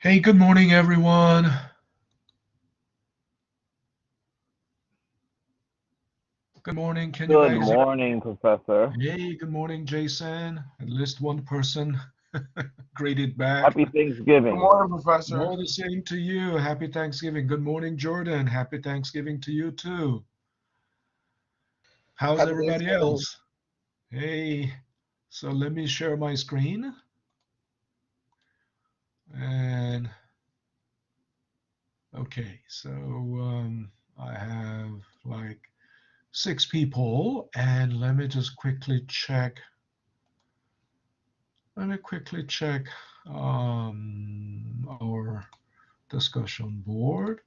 Hey, good morning, everyone. Good morning. Can you Good guys hear? morning, Professor. Hey, good morning, Jason. At least one person graded back. Happy Good Thanksgiving. morning, Professor. All the same to you. Happy Thanksgiving. Good morning, Jordan. Happy Thanksgiving to you too. How's Happy everybody Thanksgiving. else? Hey, so let me share my screen. And okay, so I have like 6 people, and let me just quickly check. Let me quickly check our discussion board,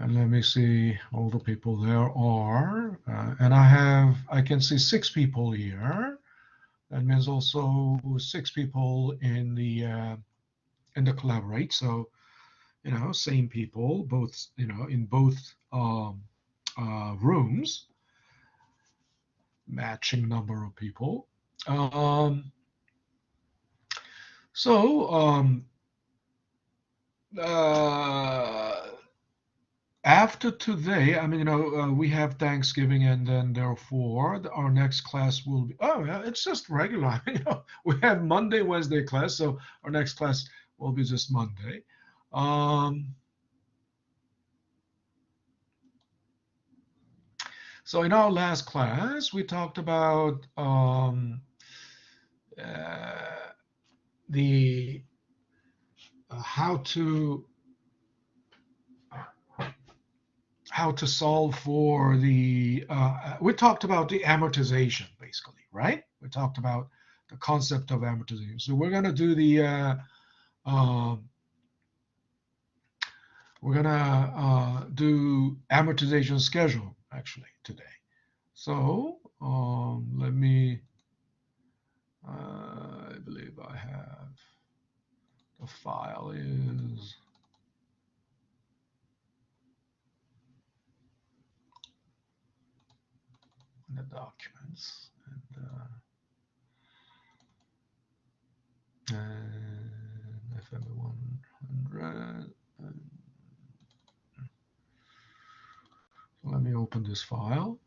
and let me see all the people there are. And I can see 6 people here. That means also 6 people in the collaborate. So same people, both in both rooms, matching number of people. Um, so uh, after today, I mean, we have Thanksgiving, and then therefore our next class will be. Oh, yeah, it's just regular. I mean, we have Monday, Wednesday class, so our next class will be just Monday. Um, so in our last class, we talked about uh, the how to solve for the we talked about the amortization basically, right? We talked about the concept of amortization. So we're going to do the um, we're going to do amortization schedule actually today. So let me I believe I have the file is in the documents, and fnb100. Let me open this file.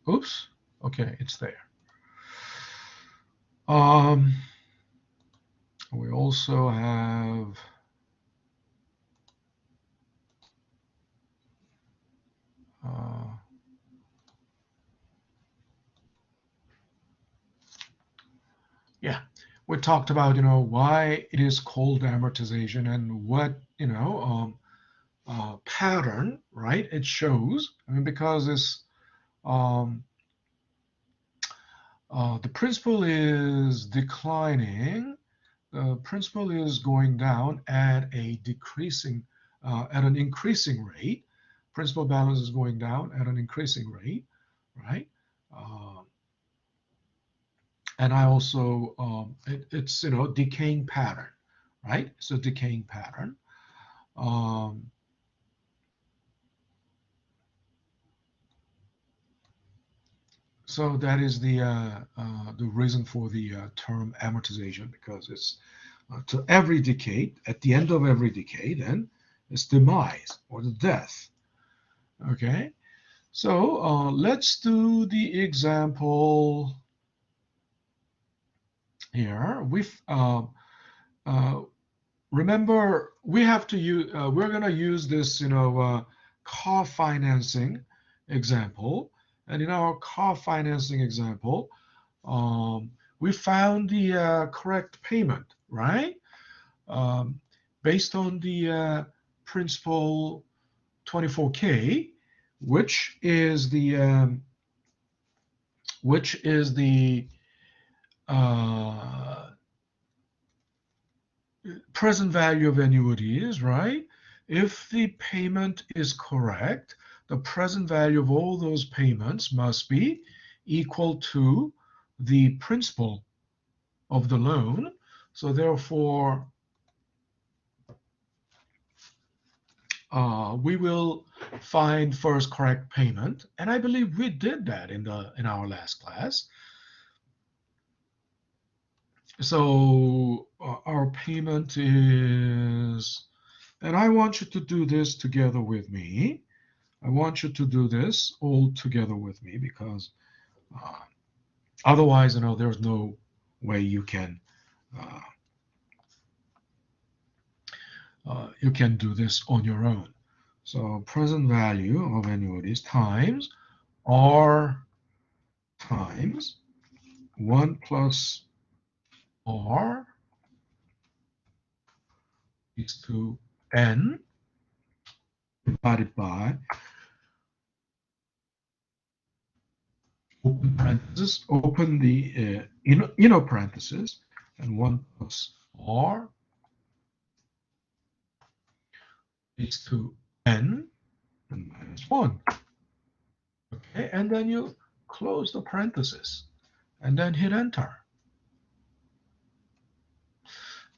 Oops. Okay, it's there. Um, we also have uh, yeah, we talked about why it is called amortization and what pattern, right? It shows. I mean, because it's um, the principal is declining, the principal is going down at a decreasing, at an increasing rate. Principal balance is going down at an increasing rate, right? Um, and I also, it's decaying pattern, right? It's a decaying pattern. Um, so that is the reason for the term amortization, because it's to every decade, at the end of every decade, and its demise or the death. Okay, so let's do the example here. Uh, Remember, we have to use. We're going to use this, car financing example, and in our car financing example, we found the correct payment, right? Um, Based on the principal 24K, which is the uh, present value of annuities, right? If the payment is correct, the present value of all those payments must be equal to the principal of the loan. So therefore, we will find first correct payment, and I believe we did that in our last class. So our payment is, and I want you to do this together with me. I want you to do this all together with me, because otherwise, there's no way you can do this on your own. So present value of annuities times R times 1 plus R is to N divided by open parenthesis, open the inner parenthesis, and 1 plus R is to N and minus 1. Okay, and then you close the parenthesis and then hit enter.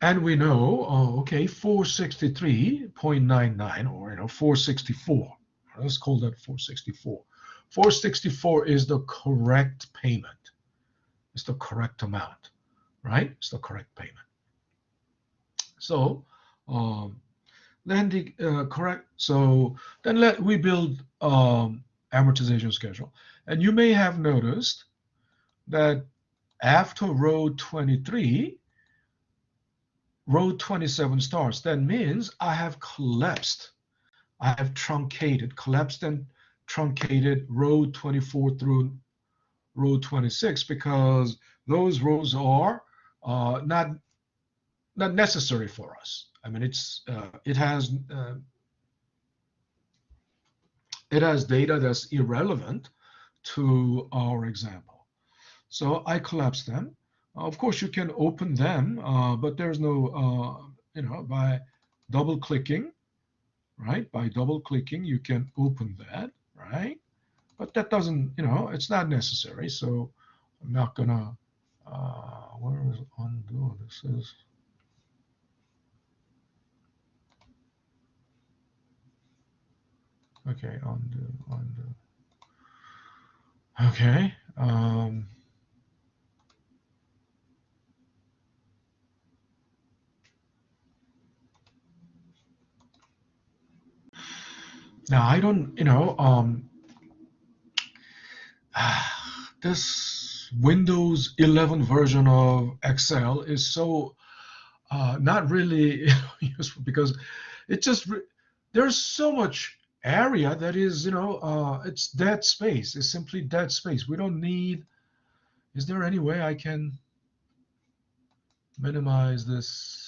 And we know, okay, 463.99, or 464. Let's call that 464. 464 is the correct payment. It's the correct amount, right? It's the correct payment. So then the correct. So then we build amortization schedule, and you may have noticed that after row 23. Row 27 starts. That means I have collapsed. I have collapsed and truncated row 24 through row 26, because those rows are not necessary for us. I mean, it has data that's irrelevant to our example. So I collapse them. Of course, you can open them, but there's no, by double clicking, right? By double clicking, you can open that, right? But that doesn't, it's not necessary. So I'm not gonna, where is undo? This is, okay, undo. Okay. Now I don't, this Windows 11 version of Excel is so not really useful, because it just there's so much area that is, it's dead space. It's simply dead space. We don't need. Is there any way I can minimize this?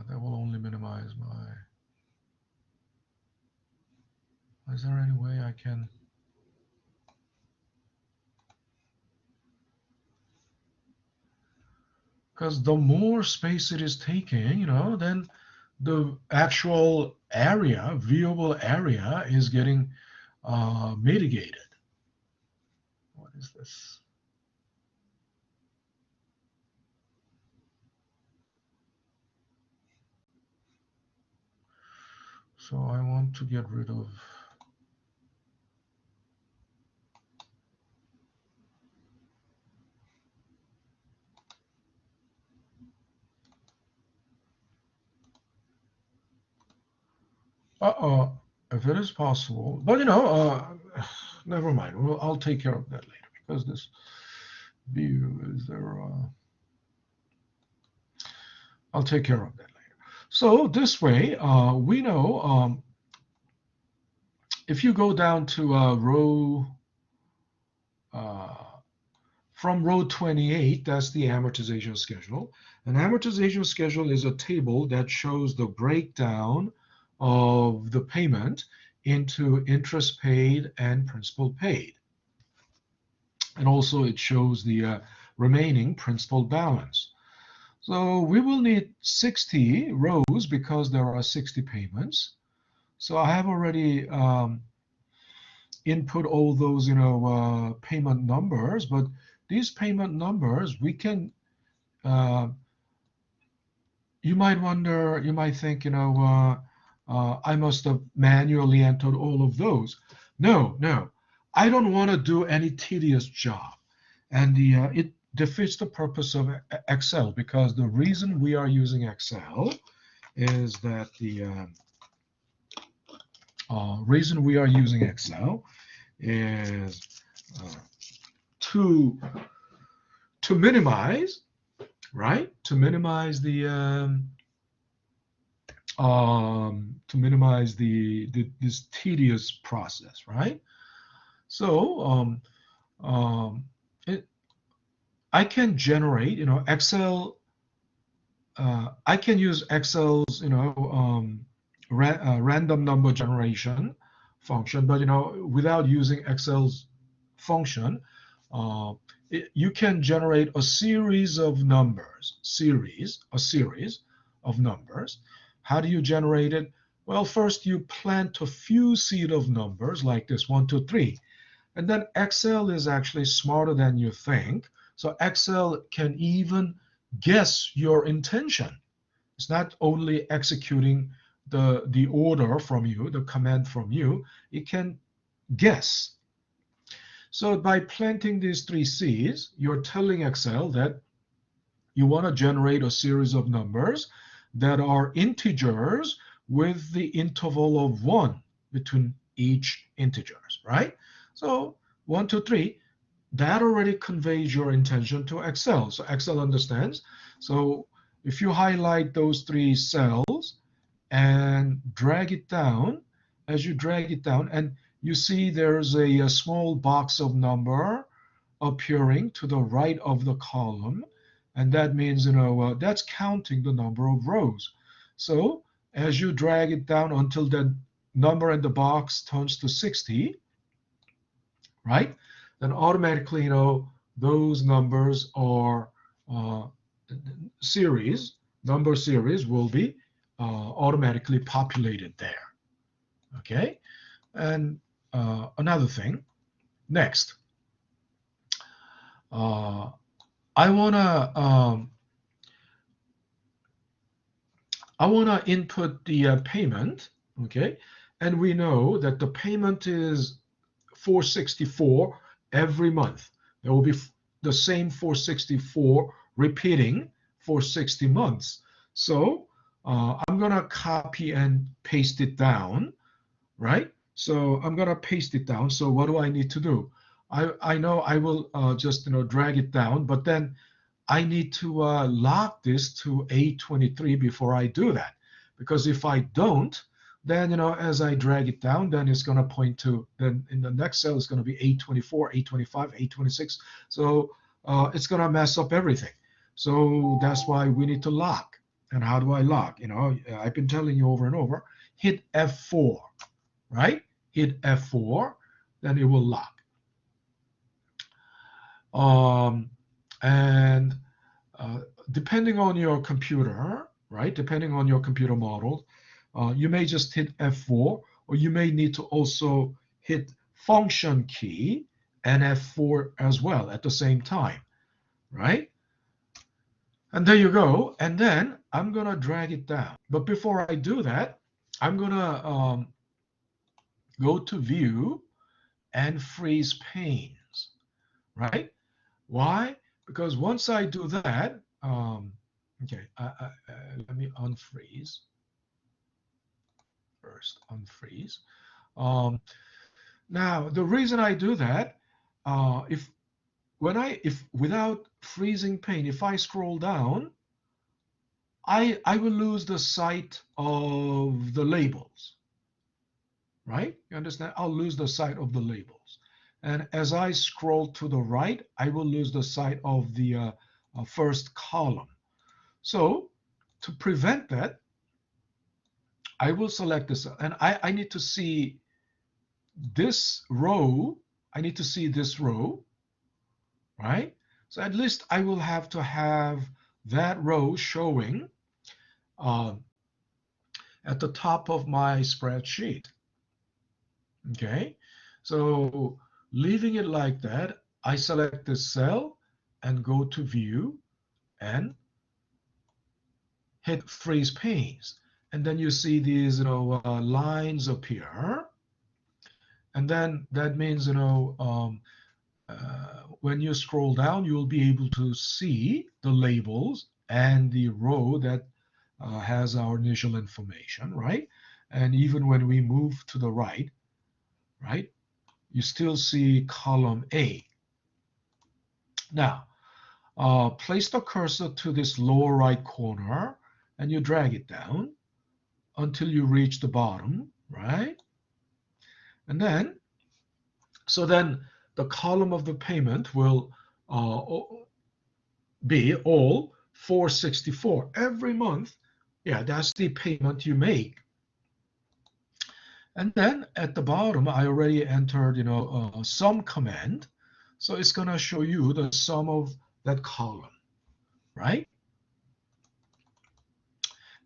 That will only minimize my. Is there any way I can? Because the more space it is taking, then the actual area, viewable area, is getting mitigated. What is this? So I want to get rid of. If it is possible, but never mind. Well, I'll take care of that later, because this view is there. I'll take care of that later. So this way, we know if you go down to row from row 28, that's the amortization schedule. An amortization schedule is a table that shows the breakdown of the payment into interest paid and principal paid. And also it shows the remaining principal balance. So we will need 60 rows, because there are 60 payments. So I have already input all those, payment numbers, but these payment numbers, we can you might wonder, you might think, I must have manually entered all of those. No, no, I don't want to do any tedious job. And it defeats the purpose of Excel, because the reason we are using Excel is that the reason we are using Excel is uh, to minimize, right? To minimize this tedious process, right? So it, I can generate, Excel. I can use Excel's, random number generation function, but without using Excel's function, uh, you can generate a series of numbers, a series of numbers. How do you generate it? Well, first you plant a few seed of numbers like this, 1, 2, 3. And then Excel is actually smarter than you think. So Excel can even guess your intention. It's not only executing the order from you, the command from you, it can guess. So by planting these three seeds, you're telling Excel that you want to generate a series of numbers that are integers with the interval of 1 between each integers, right? So 1, 2, 3, that already conveys your intention to Excel. So Excel understands. So if you highlight those three cells and drag it down, as you drag it down, and you see there's a small box of number appearing to the right of the column, and that means that's counting the number of rows. So as you drag it down until the number in the box turns to 60, right? Then automatically, those numbers are number series will be automatically populated there. Okay, and another thing. Next, I wanna input the payment. Okay, and we know that the payment is 464 every month. There will be the same 464 repeating for 60 months. So I'm going to copy and paste it down, right? So I'm going to paste it down. So what do I need to do? I know I will just drag it down, but then I need to lock this to A23 before I do that. Because if I don't, then as I drag it down, then it's going to point to, then in the next cell is going to be A24, A25, A26. So it's going to mess up everything. So that's why we need to lock. And how do I lock? I've been telling you over and over, hit F4, right? Hit F4, then it will lock. And depending on your computer, right? Depending on your computer model, you may just hit F4, or you may need to also hit function key and F4 as well at the same time, right? And there you go. And then I'm going to drag it down. But before I do that, I'm going to go to View and Freeze Panes, right? Why? Because once I do that, okay, let me unfreeze. First, unfreeze. Now, the reason I do that, if without freezing pane, if I scroll down, I will lose the sight of the labels, right? You understand? I'll lose the sight of the labels. And as I scroll to the right, I will lose the sight of the first column. So to prevent that, I will select this, and I need to see this row. I need to see this row, right? So at least I will have to have that row showing at the top of my spreadsheet. Okay, so leaving it like that, I select this cell and go to View and hit freeze panes. And then you see these, lines appear. And then that means, when you scroll down, you'll be able to see the labels and the row that has our initial information, right? And even when we move to the right, you still see column A. Now, place the cursor to this lower right corner and you drag it down until you reach the bottom, right? And then, so then the column of the payment will be all 464 every month. Yeah, that's the payment you make. And then at the bottom, I already entered, sum command. So it's going to show you the sum of that column, right?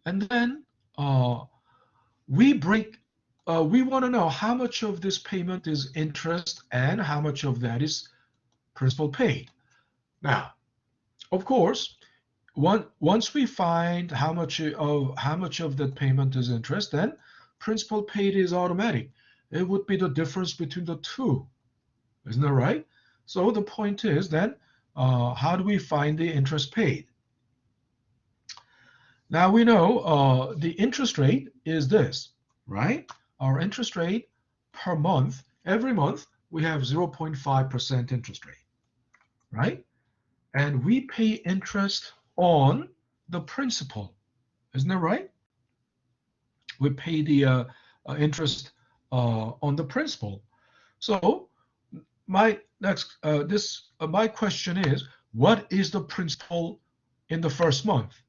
And then we want to know how much of this payment is interest and how much of that is principal paid. Now, of course, once we find how much of that payment is interest, then principal paid is automatic. It would be the difference between the two, isn't that right? So the point is then, how do we find the interest paid? Now we know the interest rate is this, right? Our interest rate per month, every month, we have 0.5% interest rate, right? And we pay interest on the principal, isn't that right? We pay the interest on the principal. So my my question is, what is the principal in the first month?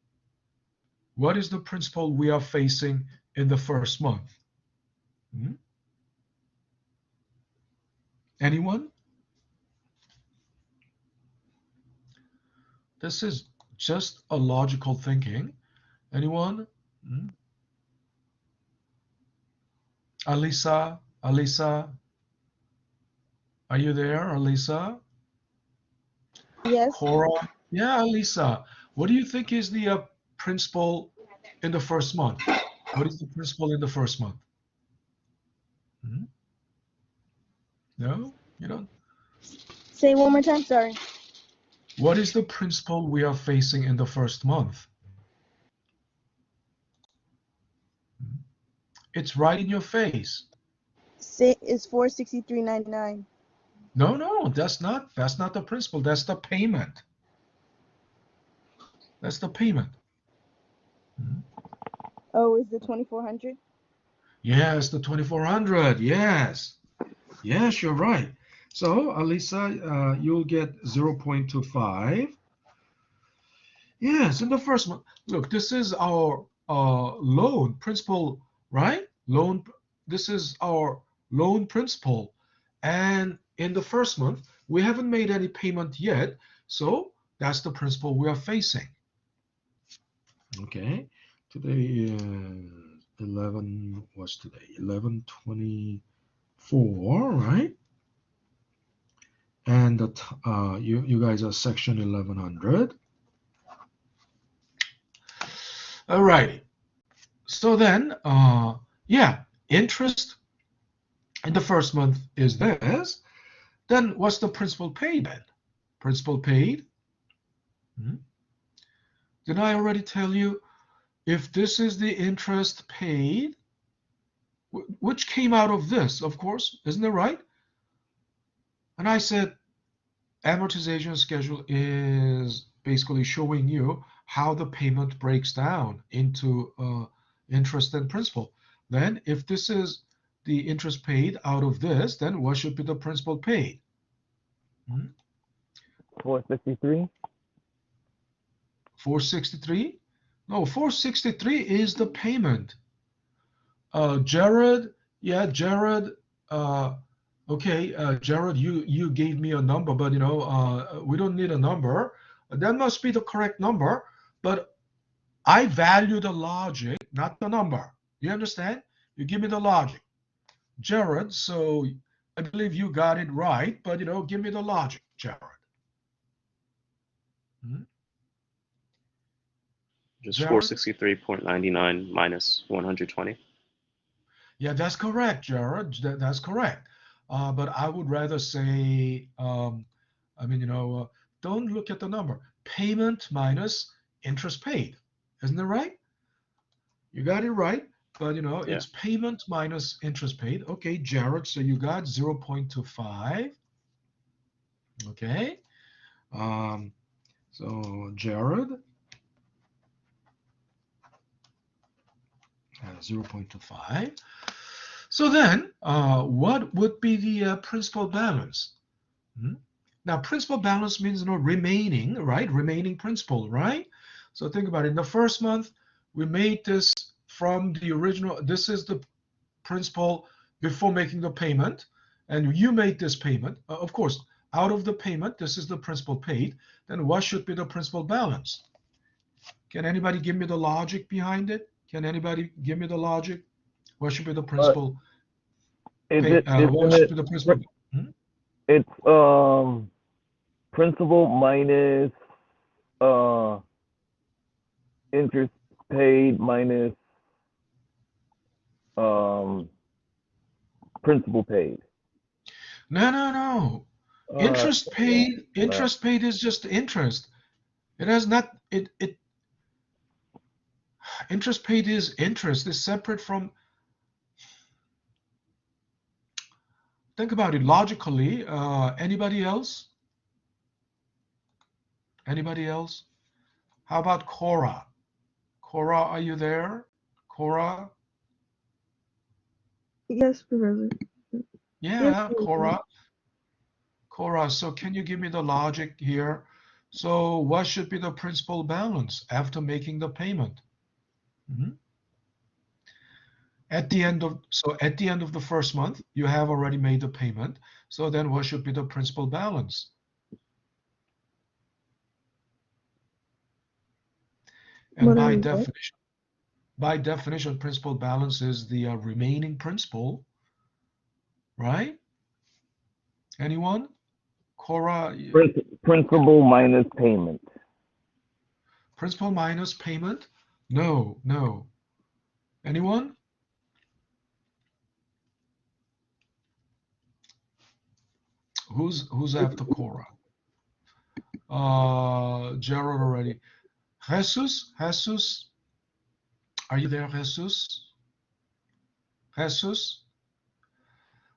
What is the principal we are facing in the first month? Anyone? This is just a logical thinking. Anyone? Alisa, are you there, Alisa? Yes. Cora? Yeah, Alisa. What do you think is the principal in the first month? What is the principal in the first month? No, you don't. Say one more time, sorry. What is the principal we are facing in the first month? It's right in your face. Say it's $463.99. No, that's not the principal. That's the payment. That's the payment. Oh, is the 2400? Yes, the 2400. Yes, you're right. So, Alisa, you'll get 0.25. Yes, in the first month. Look, this is our loan principal, right? Loan. This is our loan principal, and in the first month we haven't made any payment yet, so that's the principal we are facing. Okay, today is 11. What's today? 11/24, right? And you guys are section 1100. All righty. So then, yeah, interest in the first month is this. Then what's the principal paid then? Principal paid. Did I already tell you if this is the interest paid, which came out of this, of course, isn't it right? And I said amortization schedule is basically showing you how the payment breaks down into interest and principal. Then if this is the interest paid out of this, then what should be the principal paid? 463. 463? No, 463 is the payment. Jared, yeah, Jared. Okay, Jared, you gave me a number, but we don't need a number. That must be the correct number, but I value the logic, not the number. You understand? You give me the logic. Jared, so I believe you got it right, but give me the logic, Jared. Just Jared? 463.99 minus 120. Yeah, that's correct, Jared. That's correct. But I would rather say, I mean, don't look at the number. Payment minus interest paid. Isn't it right? You got it right. But, Yeah. it's payment minus interest paid. Okay, Jared, so you got 0.25. Okay. So Jared, 0.25. So then, what would be the principal balance? Hmm? Now, principal balance means remaining, right? Remaining principal, right? So think about it. In the first month, we made this from the original. This is the principal before making the payment, and you made this payment. Of course, out of the payment, this is the principal paid. Then what should be the principal balance? Can anybody give me the logic behind it? Can anybody give me the logic? What should be the principal? What should be the principal? Hmm? It's principal minus interest paid minus principal paid. No. Interest paid is just interest. It has not interest paid is interest. It's separate from. Think about it logically. Anybody else? Anybody else? How about Cora? Cora, are you there? Cora? Yes, Professor. Yeah, Yes, Cora. Cora, so can you give me the logic here? So what should be the principal balance after making the payment? Mhm. At the end of the first month, you have already made the payment. So then what should be the principal balance? And by definition, principal balance is the remaining principal, right? Anyone? Cora? Principal minus payment. Principal minus payment? No. Anyone? Who's after Cora? Gerald already. Jesus? Are you there, Jesus?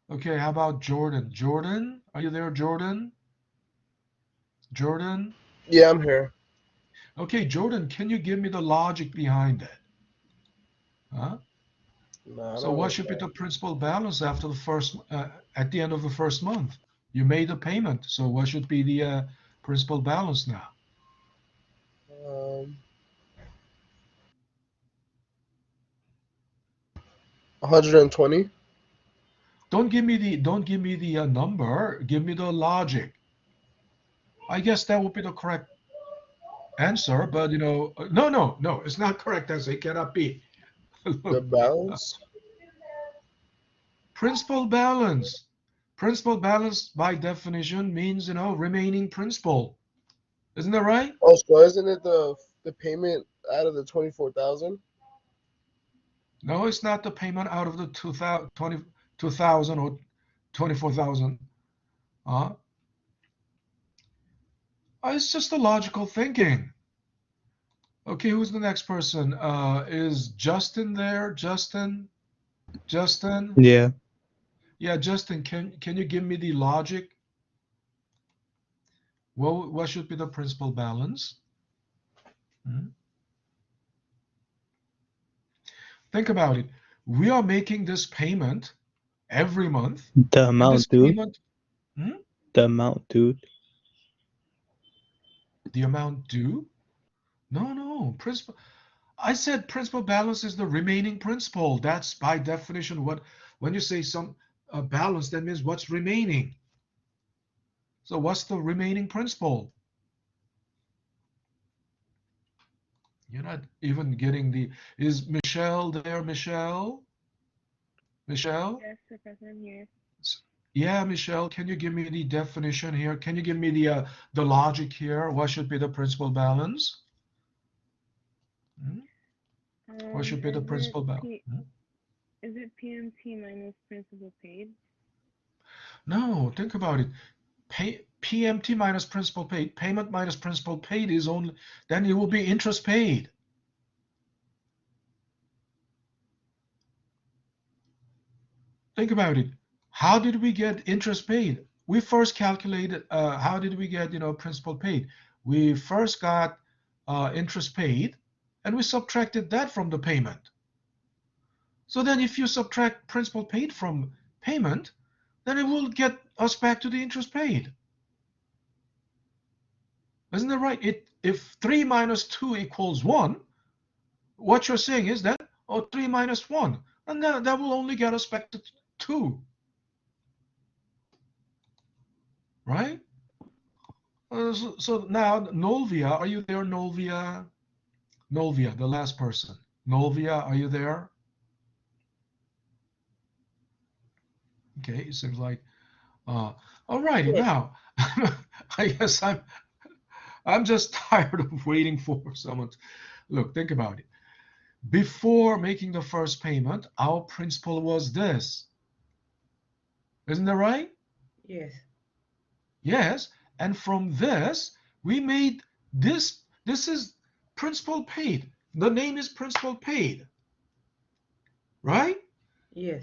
Okay, how about Jordan? Jordan, are you there, Jordan? Jordan? Yeah, I'm here. Okay, Jordan, can you give me the logic behind that? Huh? No, So what should be the principal balance after at the end of the first month? You made a payment, so what should be the principal balance now? 120. Don't give me the number. Give me the logic. I guess that would be the correct answer, but no, it's not correct answer. It cannot be. The balance. Principal balance. Principal balance by definition means remaining principal. Isn't that right? Oh, so isn't it the payment out of the 24,000? No, it's not the payment out of the 2,000 or 24,000. It's just a logical thinking. Okay, who's the next person? Is Justin there? Justin? Yeah. Yeah, Justin, can you give me the logic? Well, what should be the principal balance? Think about it. We are making this payment every month. The amount, dude. The amount, dude. The amount due? No. Principal. I said principal balance is the remaining principal. That's by definition when you say some balance, that means what's remaining. So what's the remaining principal? You're not even getting is Michelle there, Michelle? Michelle? Yes, Professor, I'm here. Yeah, Michelle, can you give me the definition here? Can you give me the logic here? What should be the principal balance? Hmm? What should be the principal balance? Is it PMT minus principal paid? No, think about it. PMT minus principal paid, payment minus principal paid is only, then it will be interest paid. Think about it. How did we get interest paid? We first calculated, how did we get, principal paid? We first got interest paid, and we subtracted that from the payment. So then if you subtract principal paid from payment, then it will get us back to the interest paid. Isn't that right? If 3 minus 2 equals 1, what you're saying is that, 3 minus 1, and that will only get us back to 2. Right? So now, Nolvia, are you there, Nolvia? Nolvia, the last person. Nolvia, are you there? Okay, it seems like, all righty, now, I guess I'm just tired of waiting for someone to, look, think about it. Before making the first payment, our principal was this. Isn't that right? Yes. Yes, and from this, we made this. This is principal paid. The name is principal paid, right? Yes.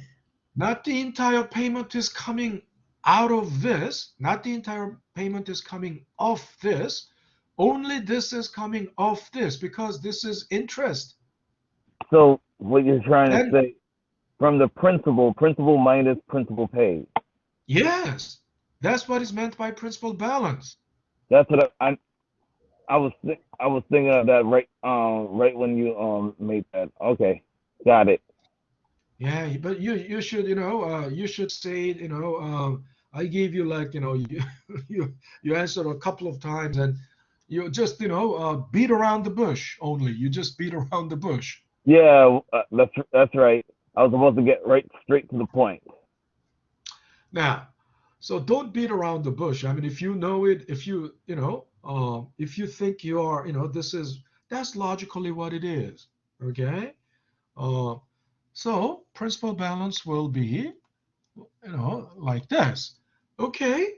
Not the entire payment is coming out of this. Not the entire payment is coming off this. Only this is coming off this because this is interest. So what you're trying to And say, from the principal minus principal paid. yes, that's what is meant by principal balance. That's what I was thinking of that right when you made that. Okay, got it. Yeah, but you should you should say I gave you like you answered a couple of times and you just beat around the bush only. You just beat around the bush. Yeah, that's right. I was supposed to get right straight to the point. Now, so don't beat around the bush. I mean, if you know it, if you if you think you are that's logically what it is. Okay. So principal balance will be like this. Okay,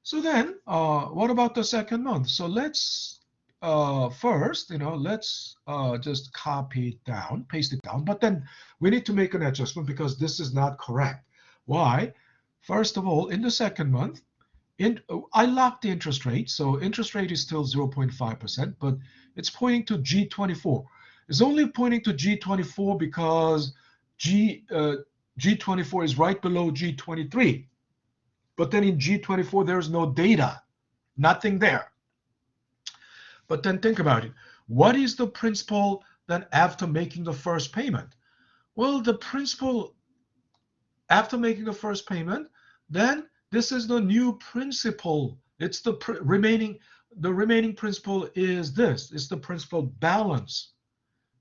so then what about the second month? So let's first, let's just copy it down, paste it down, but then we need to make an adjustment because this is not correct. Why? First of all, in the second month, I locked the interest rate, so interest rate is still 0.5%, but it's pointing to G24. It's only pointing to G24 because G24 is right below G23. But then in G24, there's no data, nothing there. But then think about it. What is the principal then after making the first payment? Well, the principal after making the first payment, then this is the new principal. It's the remaining principal is this. It's the principal balance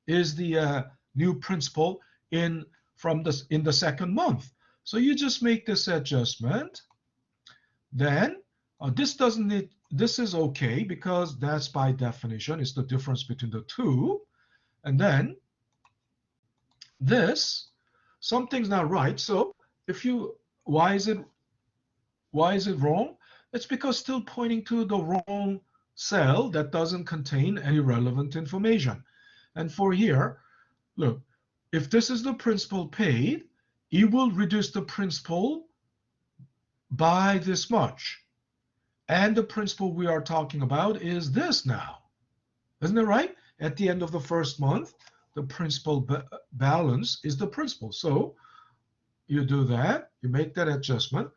is the new principal in the second month. So you just make this adjustment. Then this is okay because that's by definition is the difference between the two. And then this, something's not right. So why is it wrong? It's because still pointing to the wrong cell that doesn't contain any relevant information. And for here, look, if this is the principal paid, you will reduce the principal by this much. And the principal we are talking about is this now. Isn't it right? At the end of the first month, the principal balance is the principal. So you do that, you make that adjustment.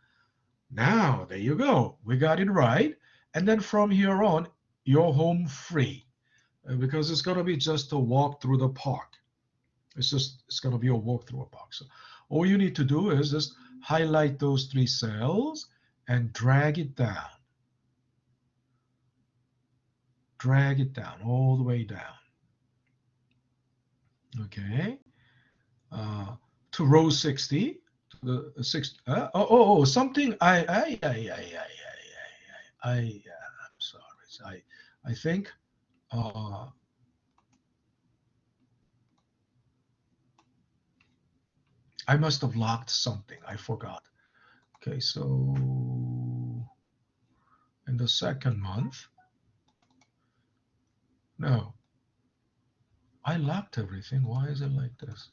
Now, there you go. We got it right. And then from here on, you're home free because it's going to be just a walk through the park. It's going to be a walk through a park. So all you need to do is just highlight those 3 cells and drag it down. Drag it down all the way down. Okay. To row 60. To the 6. Something. I'm sorry. I think. I must have locked something. I forgot. Okay, so in the second month, no, I locked everything. Why is it like this?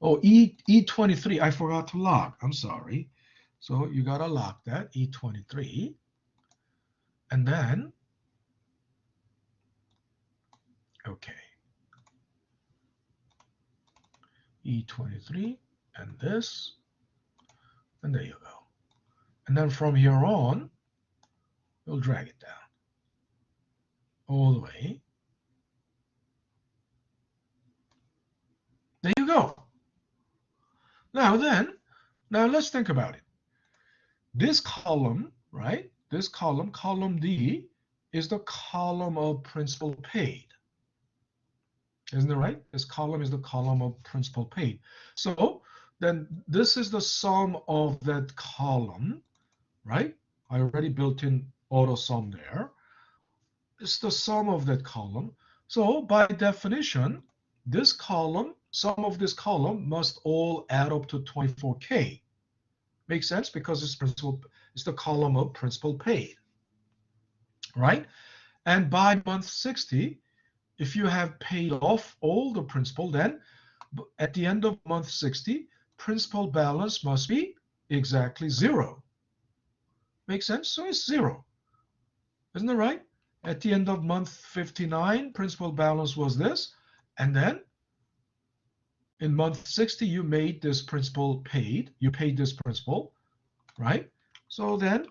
Oh, E23, I forgot to lock. I'm sorry. So you got to lock that, E23. And then, okay, E23 and this, and there you go. And then from here on, we'll drag it down all the way. There you go. Now let's think about it. This column, right? This column D, is the column of principal paid. Isn't it right? This column is the column of principal paid. So then this is the sum of that column, right? I already built in auto sum there. It's the sum of that column. So by definition, this column, sum of this column must all add up to 24K. Makes sense because it's the column of principal paid, right? And by month 60, if you have paid off all the principal, then at the end of month 60, principal balance must be exactly 0. Makes sense? So it's 0. Isn't that right? At the end of month 59, principal balance was this. And then in month 60, you made this principal paid. You paid this principal, right? So then,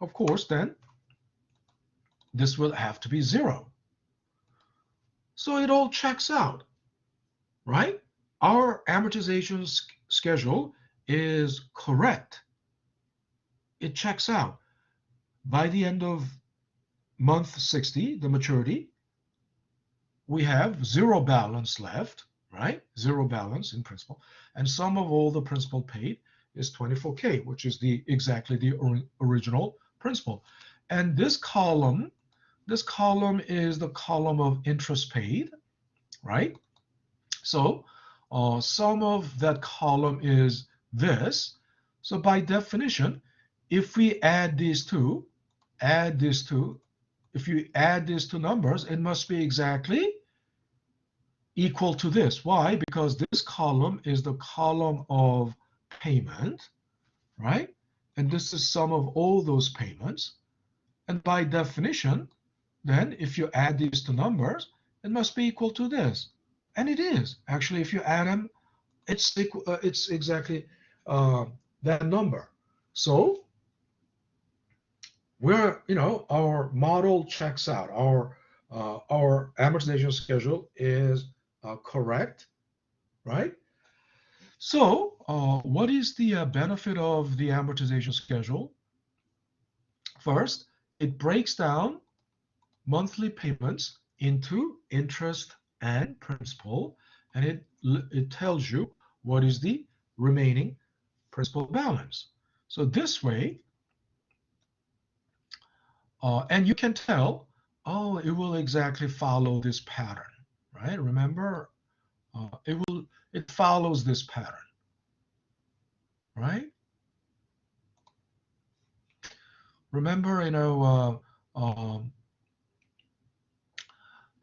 of course, then this will have to be 0. So it all checks out, right? Our amortization schedule is correct. It checks out. By the end of month 60, the maturity, we have 0 balance left, right? 0 balance in principal. And sum of all the principal paid is 24K, which is exactly the original principal. And this column is the column of interest paid, right? So sum of that column is this. So by definition, if we add these two, if you add these two numbers, it must be exactly equal to this. Why? Because this column is the column of payment, right? And this is sum of all those payments. And by definition, then if you add these two numbers, it must be equal to this. And it is. Actually, if you add them, it's exactly that number. So our model checks out. Our amortization schedule is correct, right? So what is the benefit of the amortization schedule? First, it breaks down monthly payments into interest and principal, and it tells you what is the remaining principal balance. So this way, and you can tell, it will exactly follow this pattern, right? Remember, it follows this pattern, right? Remember,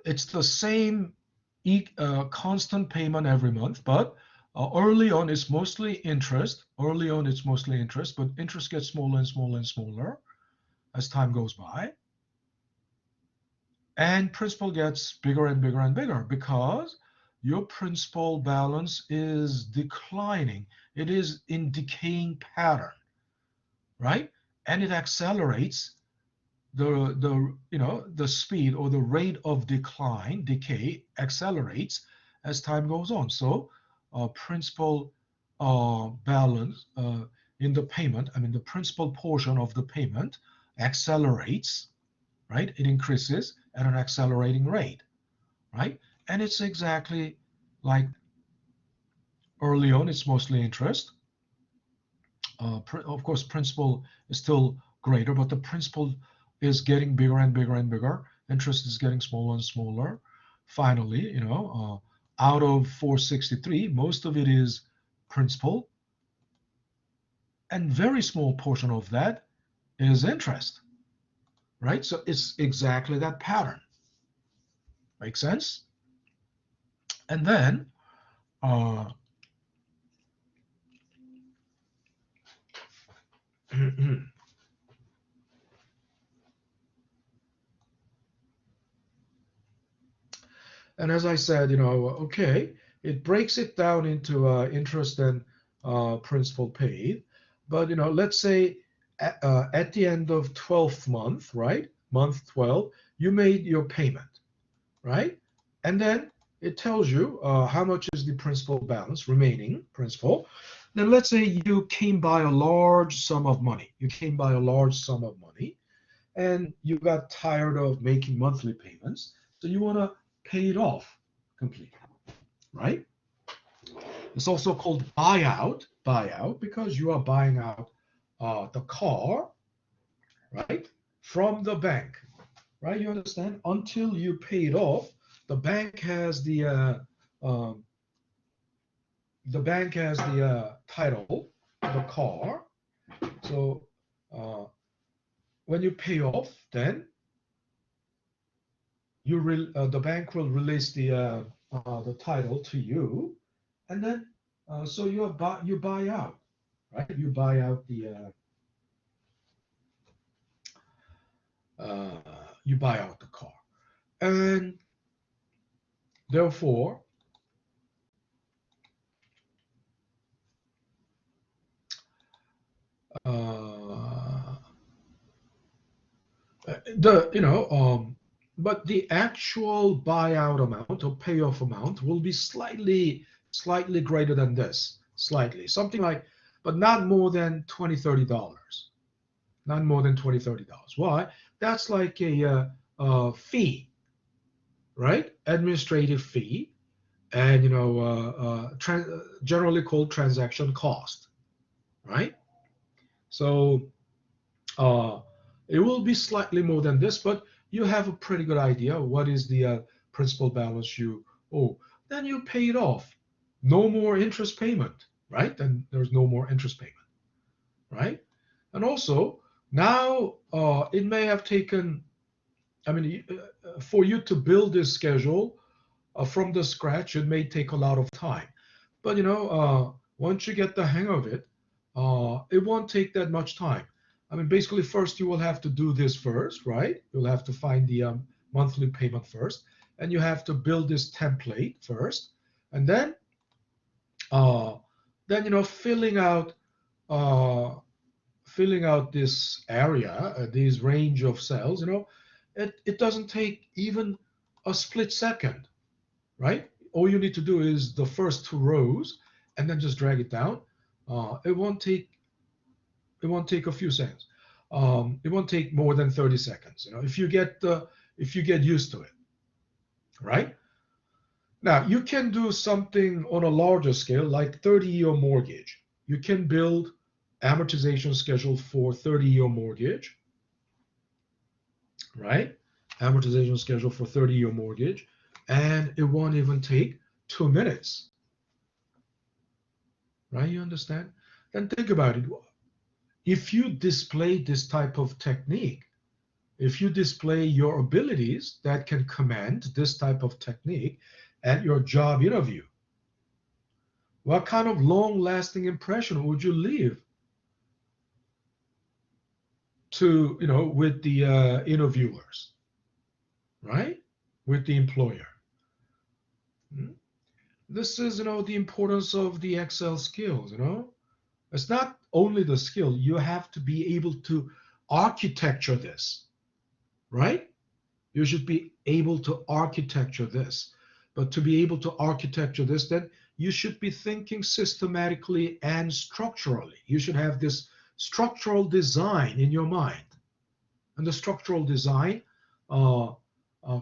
it's the same constant payment every month, but early on it's mostly interest. Early on it's mostly interest, but interest gets smaller and smaller and smaller as time goes by. And principal gets bigger and bigger and bigger because your principal balance is declining. It is in decaying pattern, right? And it accelerates the speed or the rate of decay accelerates as time goes on. So principal balance in the payment, the principal portion of the payment accelerates, right? It increases at an accelerating rate, right? And it's exactly like early on, it's mostly interest. Of course, principal is still greater, but the principal is getting bigger and bigger and bigger. Interest is getting smaller and smaller. Finally, out of 463, most of it is principal, and very small portion of that is interest, right? So it's exactly that pattern. Make sense? And then and as I said, okay, it breaks it down into interest and principal paid. But let's say at the end of 12th month, right? Month 12, you made your payment, right? And then it tells you how much is the principal balance, remaining principal. Then let's say you came by a large sum of money. You came by a large sum of money, and you got tired of making monthly payments, so you want to pay it off completely, right? It's also called buyout because you are buying out the car, right, from the bank, right? You understand? Until you pay it off, the bank has the title to the car. So when you pay off, then the bank will release the title to you, and then so you buy out, right? You buy out the car, and therefore but the actual buyout amount or payoff amount will be slightly greater than this, something like, but not more than $20-30. Not more than $20-30. Why? That's like a fee, right? Administrative fee, and generally called transaction cost, right? So it will be slightly more than this, but you have a pretty good idea what is the principal balance you owe. Then you pay it off. No more interest payment, right? Then there's no more interest payment, right? And also, now it may have taken, for you to build this schedule from the scratch, it may take a lot of time. But once you get the hang of it, it won't take that much time. Basically, first you will have to do this first, right? You'll have to find the monthly payment first, and you have to build this template first, and then filling out this area, these range of cells. It doesn't take even a split second, right? All you need to do is the first two rows, and then just drag it down. It won't take a few seconds. It won't take more than 30 seconds. If you get used to it, right? Now you can do something on a larger scale, like 30-year mortgage. You can build amortization schedule for 30-year mortgage, right? Amortization schedule for 30-year mortgage, and it won't even take 2 minutes, right? You understand? Then think about it. If you display this type of technique, if you display your abilities that can command this type of technique at your job interview, what kind of long-lasting impression would you leave with the interviewers, right? With the employer. This is, the importance of the Excel skills. It's not only the skill, you have to be able to architecture this, right? You should be able to architecture this. But to be able to architecture this, then you should be thinking systematically and structurally. You should have this structural design in your mind. And the structural design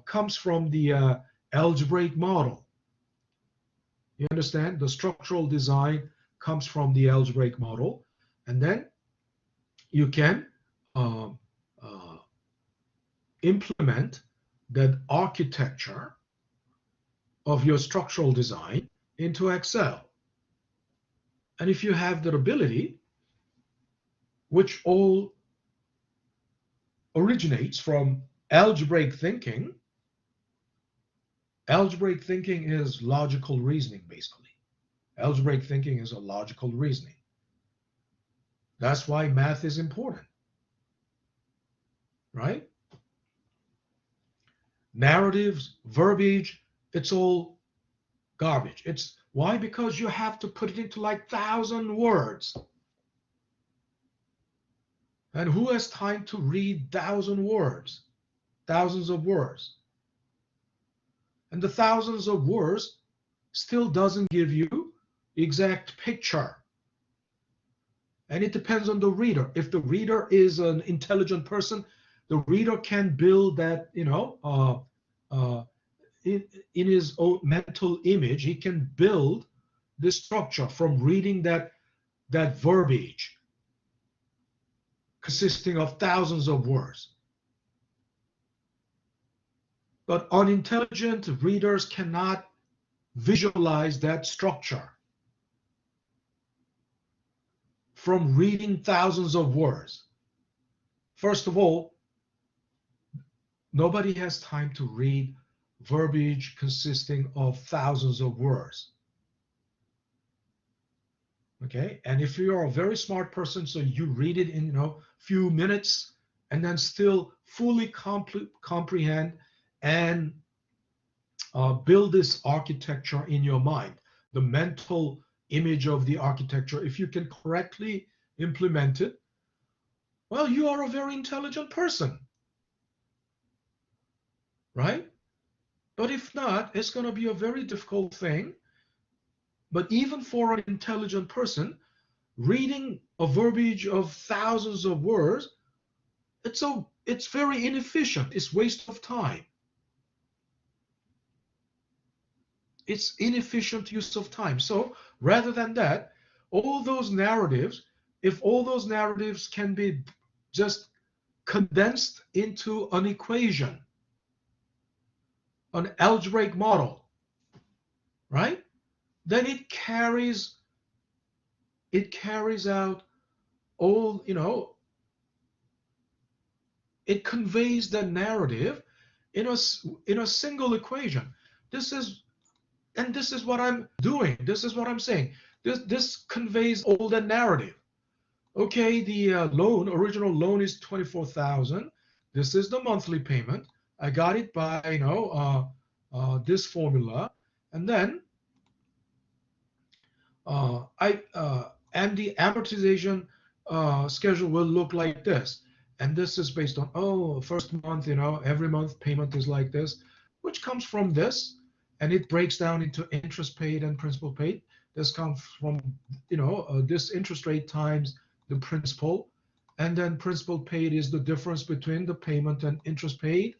comes from the algebraic model. You understand? The structural design comes from the algebraic model, and then you can implement that architecture of your structural design into Excel. And if you have that ability, which all originates from algebraic thinking. Algebraic thinking is logical reasoning, basically. Algebraic thinking is a logical reasoning. That's why math is important, right? Narratives, verbiage, it's all garbage. It's why? Because you have to put it into like 1,000 words. And who has time to read 1,000 words? Thousands of words. And the thousands of words still doesn't give you the exact picture. And it depends on the reader. If the reader is an intelligent person, the reader can build that, in his own mental image, he can build this structure from reading that verbiage consisting of thousands of words. But unintelligent readers cannot visualize that structure from reading thousands of words. First of all, nobody has time to read verbiage consisting of thousands of words. Okay, and if you are a very smart person, so you read it in few minutes and then still fully comprehend and build this architecture in your mind, the mental image of the architecture. If you can correctly implement it, well, you are a very intelligent person, right? But if not, it's going to be a very difficult thing. But even for an intelligent person, reading a verbiage of thousands of words, it's very inefficient. It's waste of time. It's inefficient use of time. So rather than that, all those narratives, if all those narratives can be just condensed into an equation, an algebraic model, right? Then it carries out all, it conveys the narrative in a single equation. This is what I'm doing. This is what I'm saying. This conveys all the narrative. Okay, the original loan is 24,000. This is the monthly payment. I got it by this formula, and then and the amortization schedule will look like this. And this is based on first month, every month payment is like this, which comes from this, and it breaks down into interest paid and principal paid. This comes from this interest rate times the principal, and then principal paid is the difference between the payment and interest paid.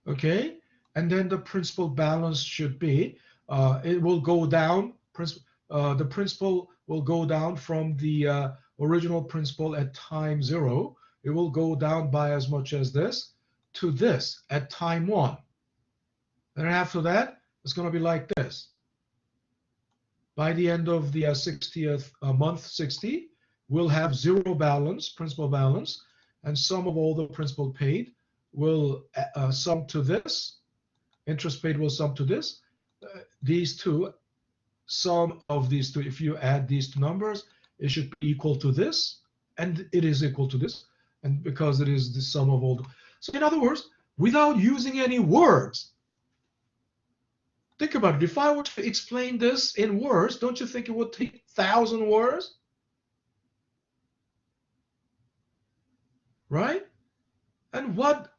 Okay, and then the principal balance should be it will go down. The principal will go down from the original principal at time 0. It will go down by as much as this to this at time 1. And after that, it's going to be like this. By the end of the 60th month 60, we'll have 0 balance, principal balance, and sum of all the principal paid will sum to this. Interest paid will sum to this. These two, sum of these two, if you add these two numbers, it should be equal to this, and it is equal to this, and because it is the sum of all. So in other words, without using any words, think about it. If I were to explain this in words, don't you think it would take 1,000 words? Right? And what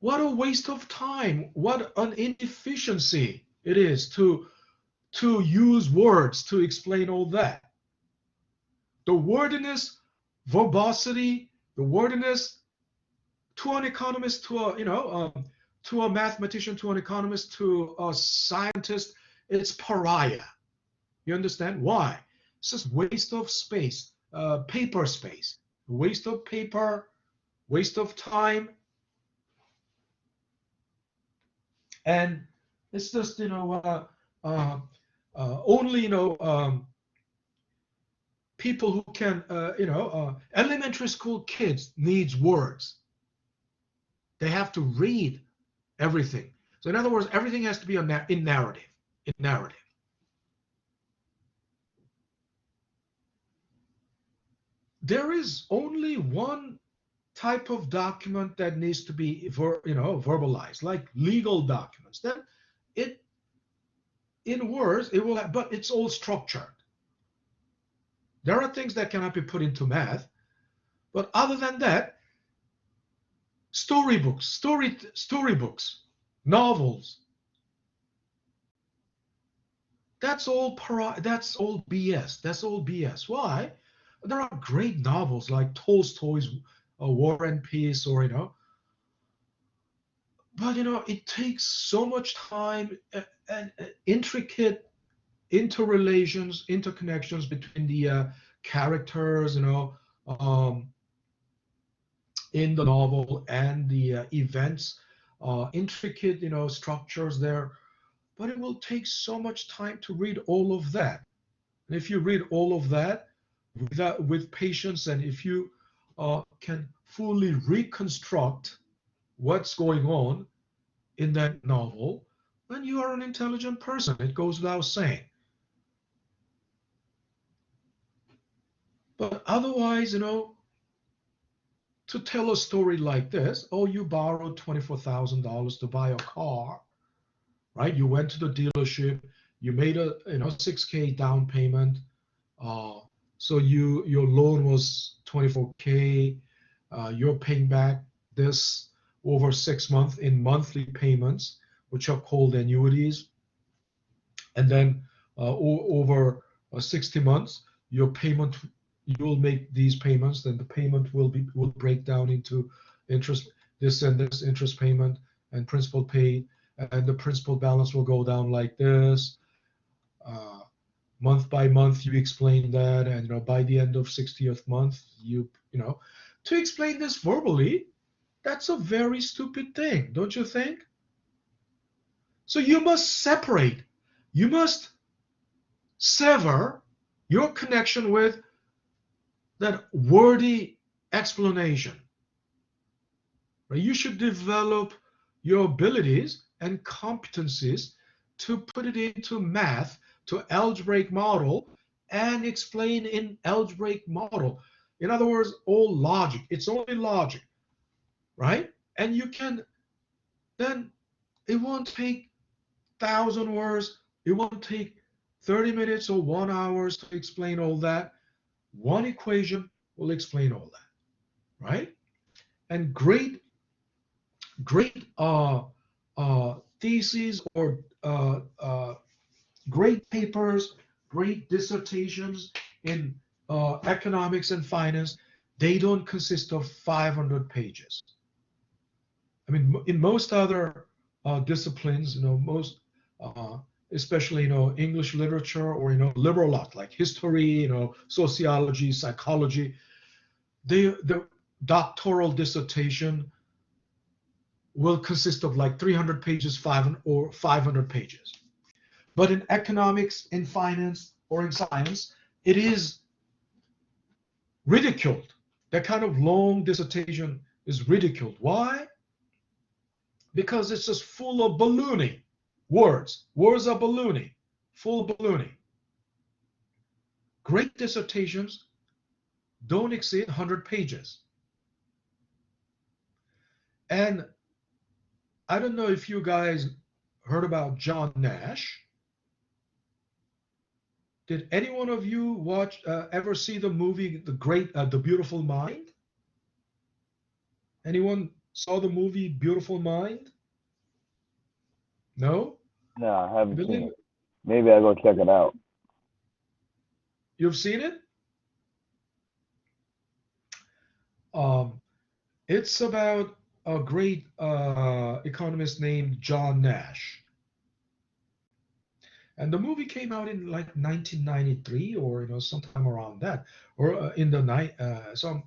a waste of time. What an inefficiency it is to use words to explain all that. The wordiness, verbosity, the wordiness to an economist, to a mathematician, to an economist, to a scientist, it's pariah. You understand why? It's just waste of space, paper space, waste of paper, waste of time, and it's just only people who can elementary school kids needs words. They have to read everything. So in other words, everything has to be in narrative. In narrative. There is only one type of document that needs to be verbalized, like legal documents. Then it in words it will have, but it's all structured. There are things that cannot be put into math, but other than that, storybooks, novels. That's all BS. That's all BS. Why? There are great novels like Tolstoy's War and Peace, or but it takes so much time and intricate interrelations, interconnections between the characters, in the novel and the events, intricate, structures there. But it will take so much time to read all of that. And if you read all of that with patience, and if you can fully reconstruct what's going on in that novel, then you are an intelligent person. It goes without saying. But otherwise, to tell a story like this, oh, you borrowed $24,000 to buy a car, right? You went to the dealership, you made a $6K down payment, so your loan was $24K. You're paying back this over 6 months in monthly payments, which are called annuities, and then over 60 months, your payment, you will make these payments. Then the payment will break down into interest, this and this interest payment and principal paid, and the principal balance will go down like this. Month by month, you explain that, and by the end of 60th month, to explain this verbally, that's a very stupid thing, don't you think? So you must separate, you must sever your connection with that wordy explanation. Right? You should develop your abilities and competencies to put it into math, to algebraic model, and explain in algebraic model. In other words, all logic. It's only logic, right? And you can then, it won't take 1,000 words. It won't take 30 minutes or 1 hour to explain all that. One equation will explain all that, right? And great theses or great papers, great dissertations in economics and finance, they don't consist of 500 pages. I mean, in most other disciplines, most, especially English literature or liberal art like history, sociology, psychology, the doctoral dissertation will consist of like 300 pages, 500 pages. But in economics, in finance, or in science, it is ridiculed. That kind of long dissertation is ridiculed. Why? Because it's just full of ballooning words. Words are ballooning, full of ballooning. Great dissertations don't exceed 100 pages. And I don't know if you guys heard about John Nash. Did any one of you ever see the movie The Beautiful Mind? Anyone saw the movie Beautiful Mind? No? No, I haven't seen Billy, it. Maybe I'll go check it out. you've seen it? It's about a great economist named John Nash. And the movie came out in like 1993 or sometime around that, or in the night. Some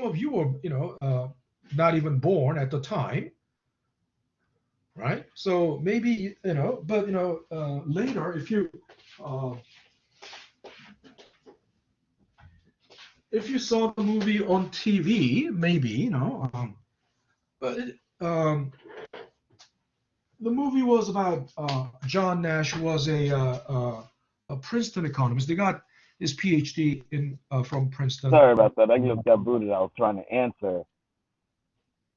of you were not even born at the time. right? So maybe, but later if you saw the movie on TV, maybe, but the movie was about John Nash, who was a Princeton economist. They got his PhD in from Princeton. Sorry about that. I just got booted. I was trying to answer,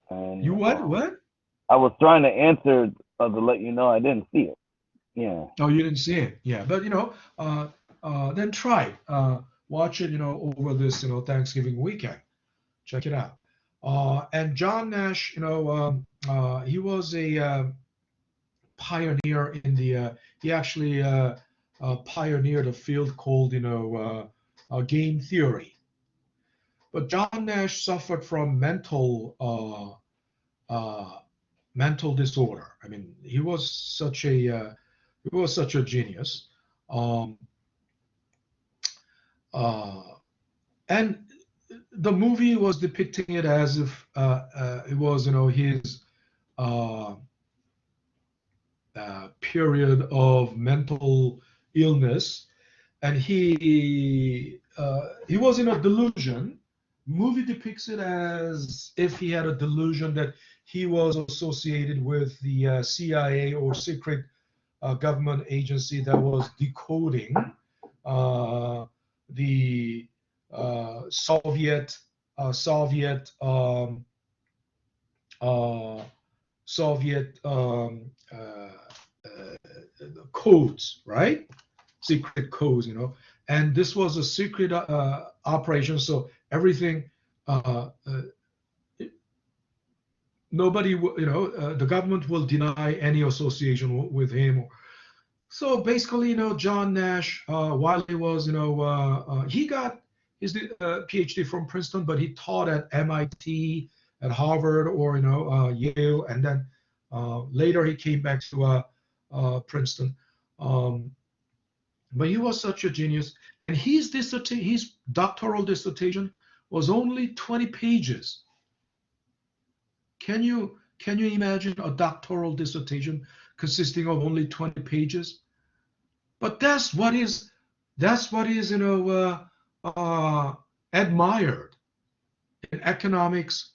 and You what? What? I was trying to answer to let you know I didn't see it. Yeah. Oh, you didn't see it. Yeah, but then try it. Watch it, over this, Thanksgiving weekend. Check it out. And John Nash, he was a pioneer in the. He actually pioneered a field called, game theory. But John Nash suffered from mental disorder. I mean, he was such a genius. Um, and the movie was depicting it as if it was, his period of mental illness, and he was in a delusion. Movie depicts it as if he had a delusion that he was associated with the CIA or secret government agency that was decoding the Soviet codes, right? Secret codes, and this was a secret operation. So everything, nobody, the government will deny any association with him. So basically, John Nash, while he was, he got his PhD from Princeton, but he taught at MIT, at Harvard, or Yale, and then later he came back to Princeton. But he was such a genius, and his doctoral dissertation was only 20 pages. Can you imagine a doctoral dissertation consisting of only 20 pages? But that's what is admired in economics,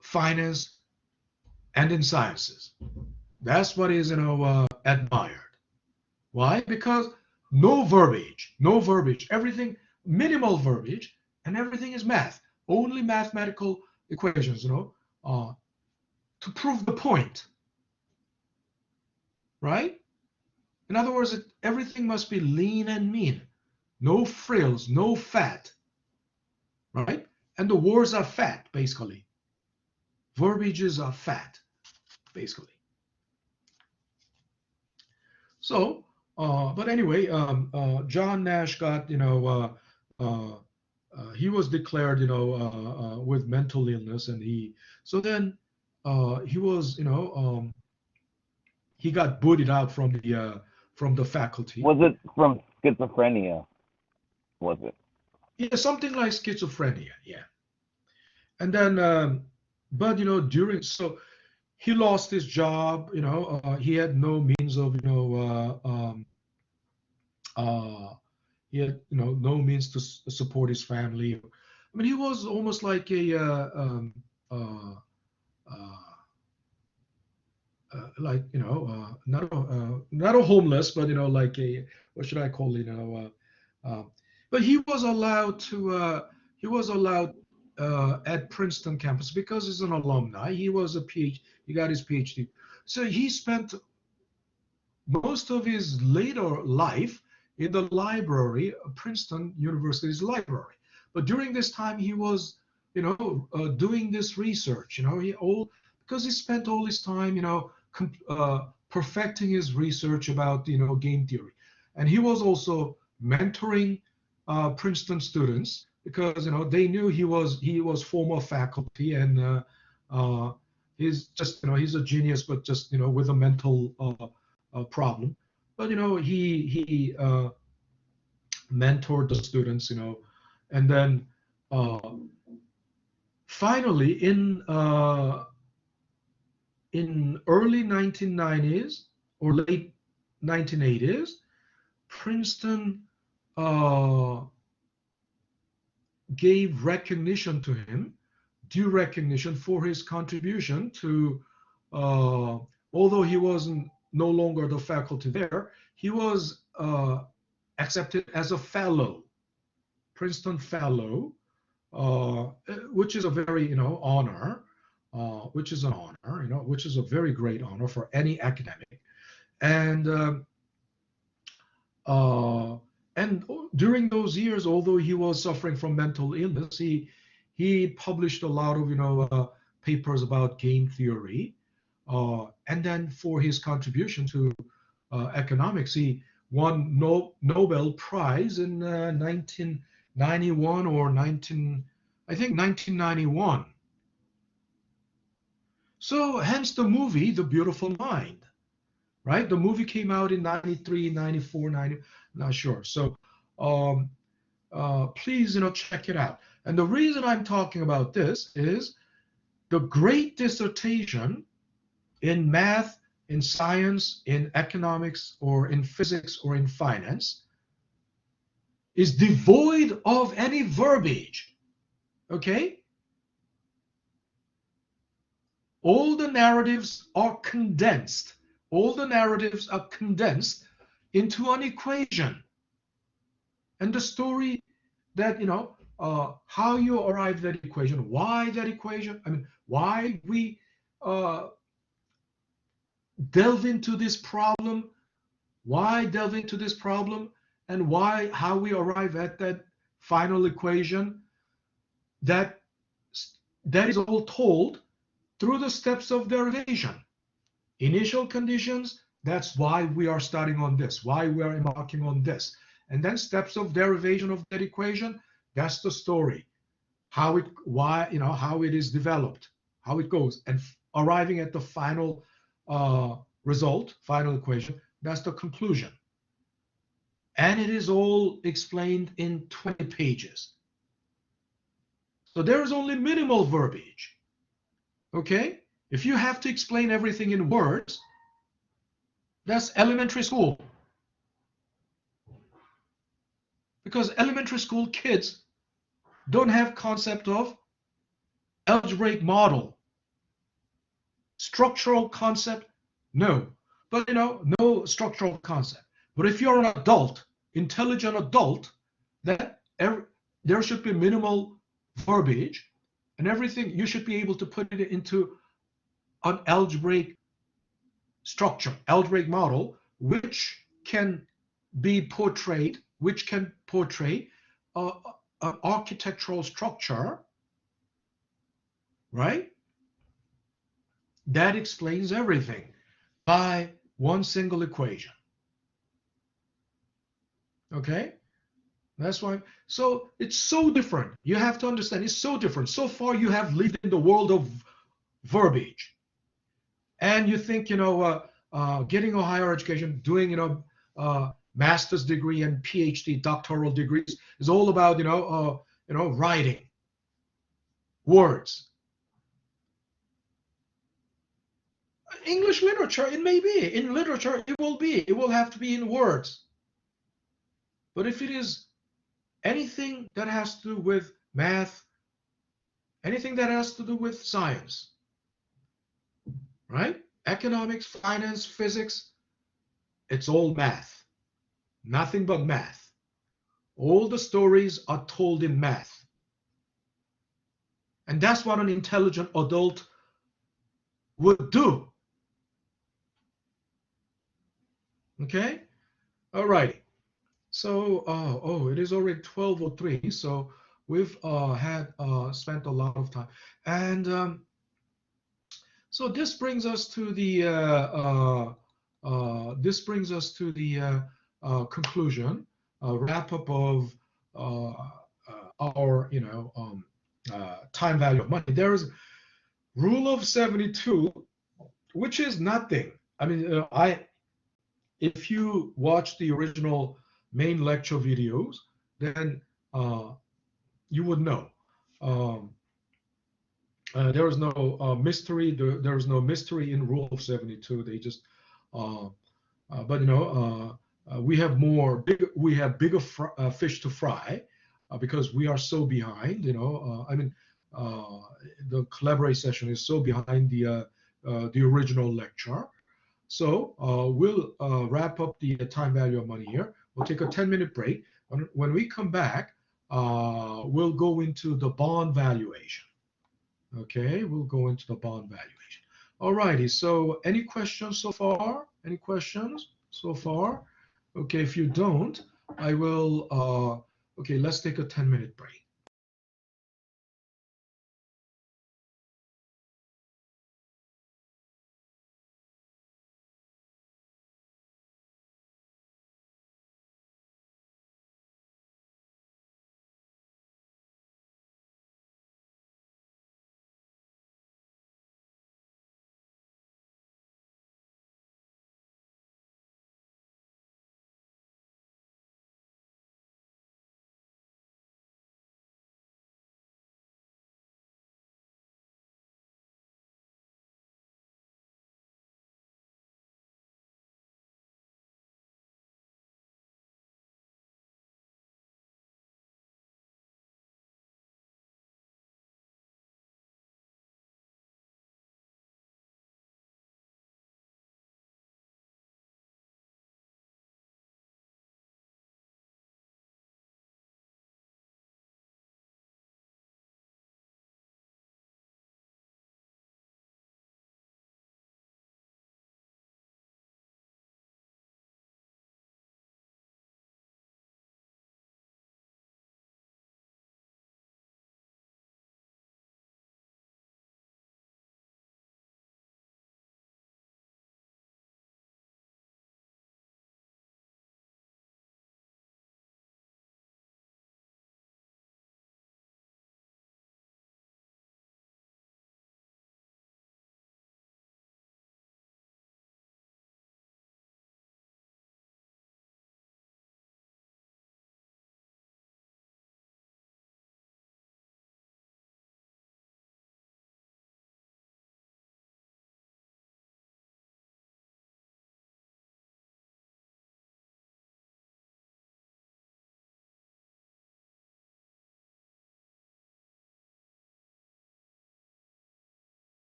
finance, and in sciences. That's what is admired. Why? Because no verbiage, everything, minimal verbiage, and everything is math. Only mathematical equations, to prove the point. Right? In other words, everything must be lean and mean. No frills, no fat. Right? And the words are fat, basically. Verbiages are fat, basically. So, but anyway, John Nash got, he was declared, with mental illness, and he was, he got booted out from the faculty. Was it from schizophrenia? Was it? Yeah, something like schizophrenia. Yeah. And then, but so he lost his job. He had no means of, he had no means to support his family. I mean, he was almost like a like not a homeless, but like a, what should I call it? But he was allowed at Princeton campus because he's an alumni. He was a PhD. He got his PhD. So he spent most of his later life in the library, Princeton University's library. But during this time, he was, doing this research. Because he spent all his time, perfecting his research about, game theory, and he was also mentoring Princeton students because they knew he was former faculty, and he's just he's a genius, but just with a mental problem. But he mentored the students, and then finally in in early 1990s or late 1980s, Princeton gave recognition to him, due recognition for his contribution to, although he wasn't no longer the faculty there, he was accepted as a fellow, Princeton fellow, which is a very, honor, which is an honor, which is a very great honor for any academic. And during those years, although he was suffering from mental illness, he published a lot of papers about game theory, and then for his contribution to economics, he won Nobel Prize in 1991 or 1991. So hence the movie The Beautiful Mind, right? The movie came out in 93, 94, 90, not sure. So please, check it out. And the reason I'm talking about this is the great dissertation in math, in science, in economics, or in physics, or in finance is devoid of any verbiage, okay? All the narratives are condensed. All the narratives are condensed into an equation. And the story that, how you arrive at that equation, why that equation, why we delve into this problem, and how we arrive at that final equation, that is all told through the steps of derivation. Initial conditions, that's why we are starting on this, why we are embarking on this. And then steps of derivation of that equation, that's the story. How it is developed, how it goes, and arriving at the final result, final equation, that's the conclusion. And it is all explained in 20 pages. So there is only minimal verbiage. Okay? If you have to explain everything in words, that's elementary school. Because elementary school kids don't have concept of algebraic model, structural concept, no. But no structural concept. But if you're an adult, intelligent adult, that there should be minimal verbiage, and everything you should be able to put it into an algebraic structure, algebraic model, which can portray an architectural structure, right? That explains everything by one single equation. Okay? That's why. So it's so different. You have to understand it's so different. So far you have lived in the world of verbiage. And you think, getting a higher education, doing, master's degree and PhD, doctoral degrees is all about, writing, words. English literature, it may be. In literature, it will be. It will have to be in words. But if it is anything that has to do with math, anything that has to do with science, right? Economics, finance, physics, it's all math. Nothing but math. All the stories are told in math. And that's what an intelligent adult would do. Okay? All right. So, it is already 12:03. So we've spent a lot of time. And so this brings us to the conclusion, wrap up of our time value of money. There is rule of 72, which is nothing. If you watch the original main lecture videos, then you would know. There is no mystery. There is no mystery in Rule of 72. They just, but we have bigger fish to fry because we are so behind. The collaborate session is so behind the original lecture. So we'll wrap up the time value of money here. We'll take a 10-minute break. When we come back, we'll go into the bond valuation. Okay, we'll go into the bond valuation. All righty, so any questions so far? Any questions so far? Okay, if you don't, I will, okay, let's take a 10-minute break.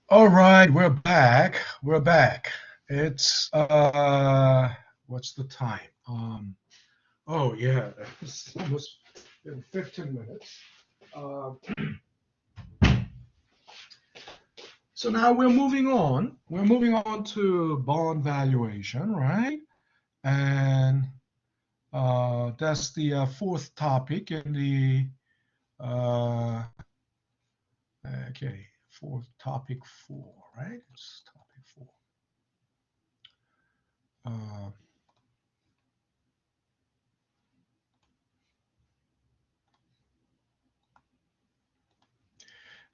All right, we're back. We're back. It's what's the time? Oh yeah, it's almost been 15 minutes. Uh, so now we're moving on. We're moving on to bond valuation, right? And that's the fourth topic in the okay, fourth topic four, right? It's topic four. Uh,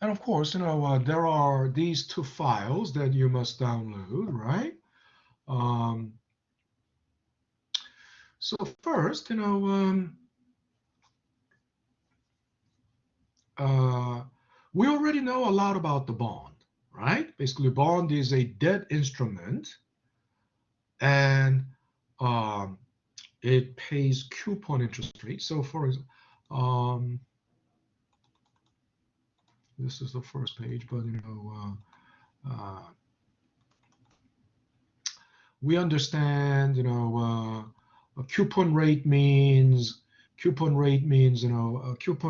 And of course, there are these two files that you must download, right? Um, so first, we already know a lot about the bond, right? Basically, bond is a debt instrument, and um, it pays coupon interest rate. So, for example, this is the first page, but we understand, a coupon rate means coupon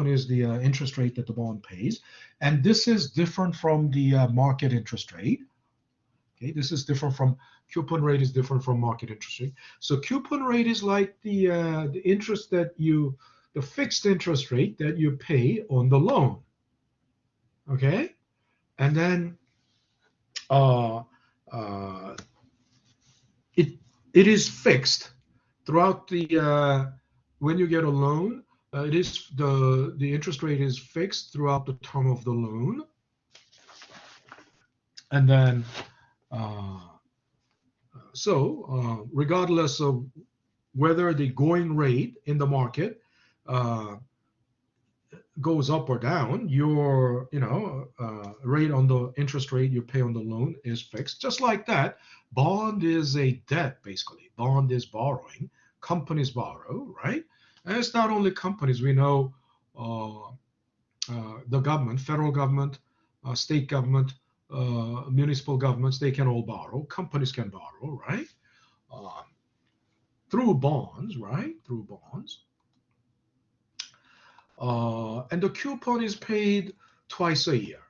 is the interest rate that the bond pays, and this is different from the market interest rate. Okay, this is different from coupon rate is different from market interest rate. So coupon rate is like the interest that the fixed interest rate that you pay on the loan. Okay, and then uh, uh, it it is fixed throughout the when you get a loan. It is the interest rate is fixed throughout the term of the loan, and then regardless of whether the going rate in the market uh, goes up or down, your rate on the interest rate you pay on the loan is fixed. Just like that, bond is a debt basically. Bond is borrowing. Companies borrow, right? And it's not only companies. We know the government, federal government, state government, municipal governments, they can all borrow. Companies can borrow, right? Um, through bonds, right? Through bonds. And the coupon is paid twice a year.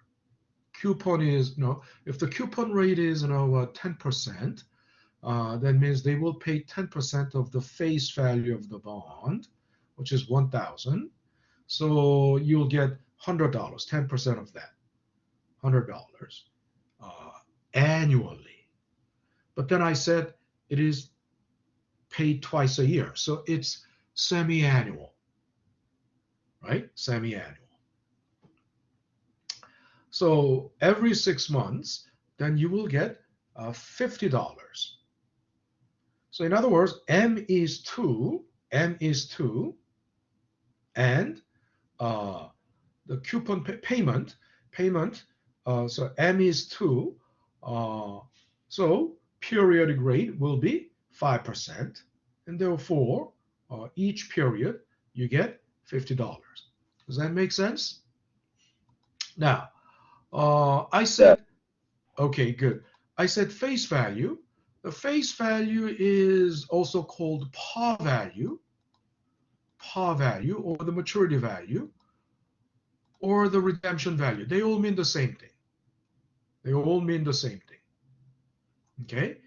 Coupon is, if the coupon rate is, 10%, that means they will pay 10% of the face value of the bond, which is 1,000. So you'll get $100, 10% of that, $100 annually. But then I said it is paid twice a year. So it's semi-annual, right? Semi-annual. So every 6 months, then you will get $50. So in other words, M is 2, and the coupon payment, so M is 2, so periodic rate will be 5%, and therefore each period you get $50. Does that make sense? Now, I said, okay, good. I said face value. The face value is also called par value, or the maturity value, or the redemption value. They all mean the same thing. They all mean the same thing. Okay?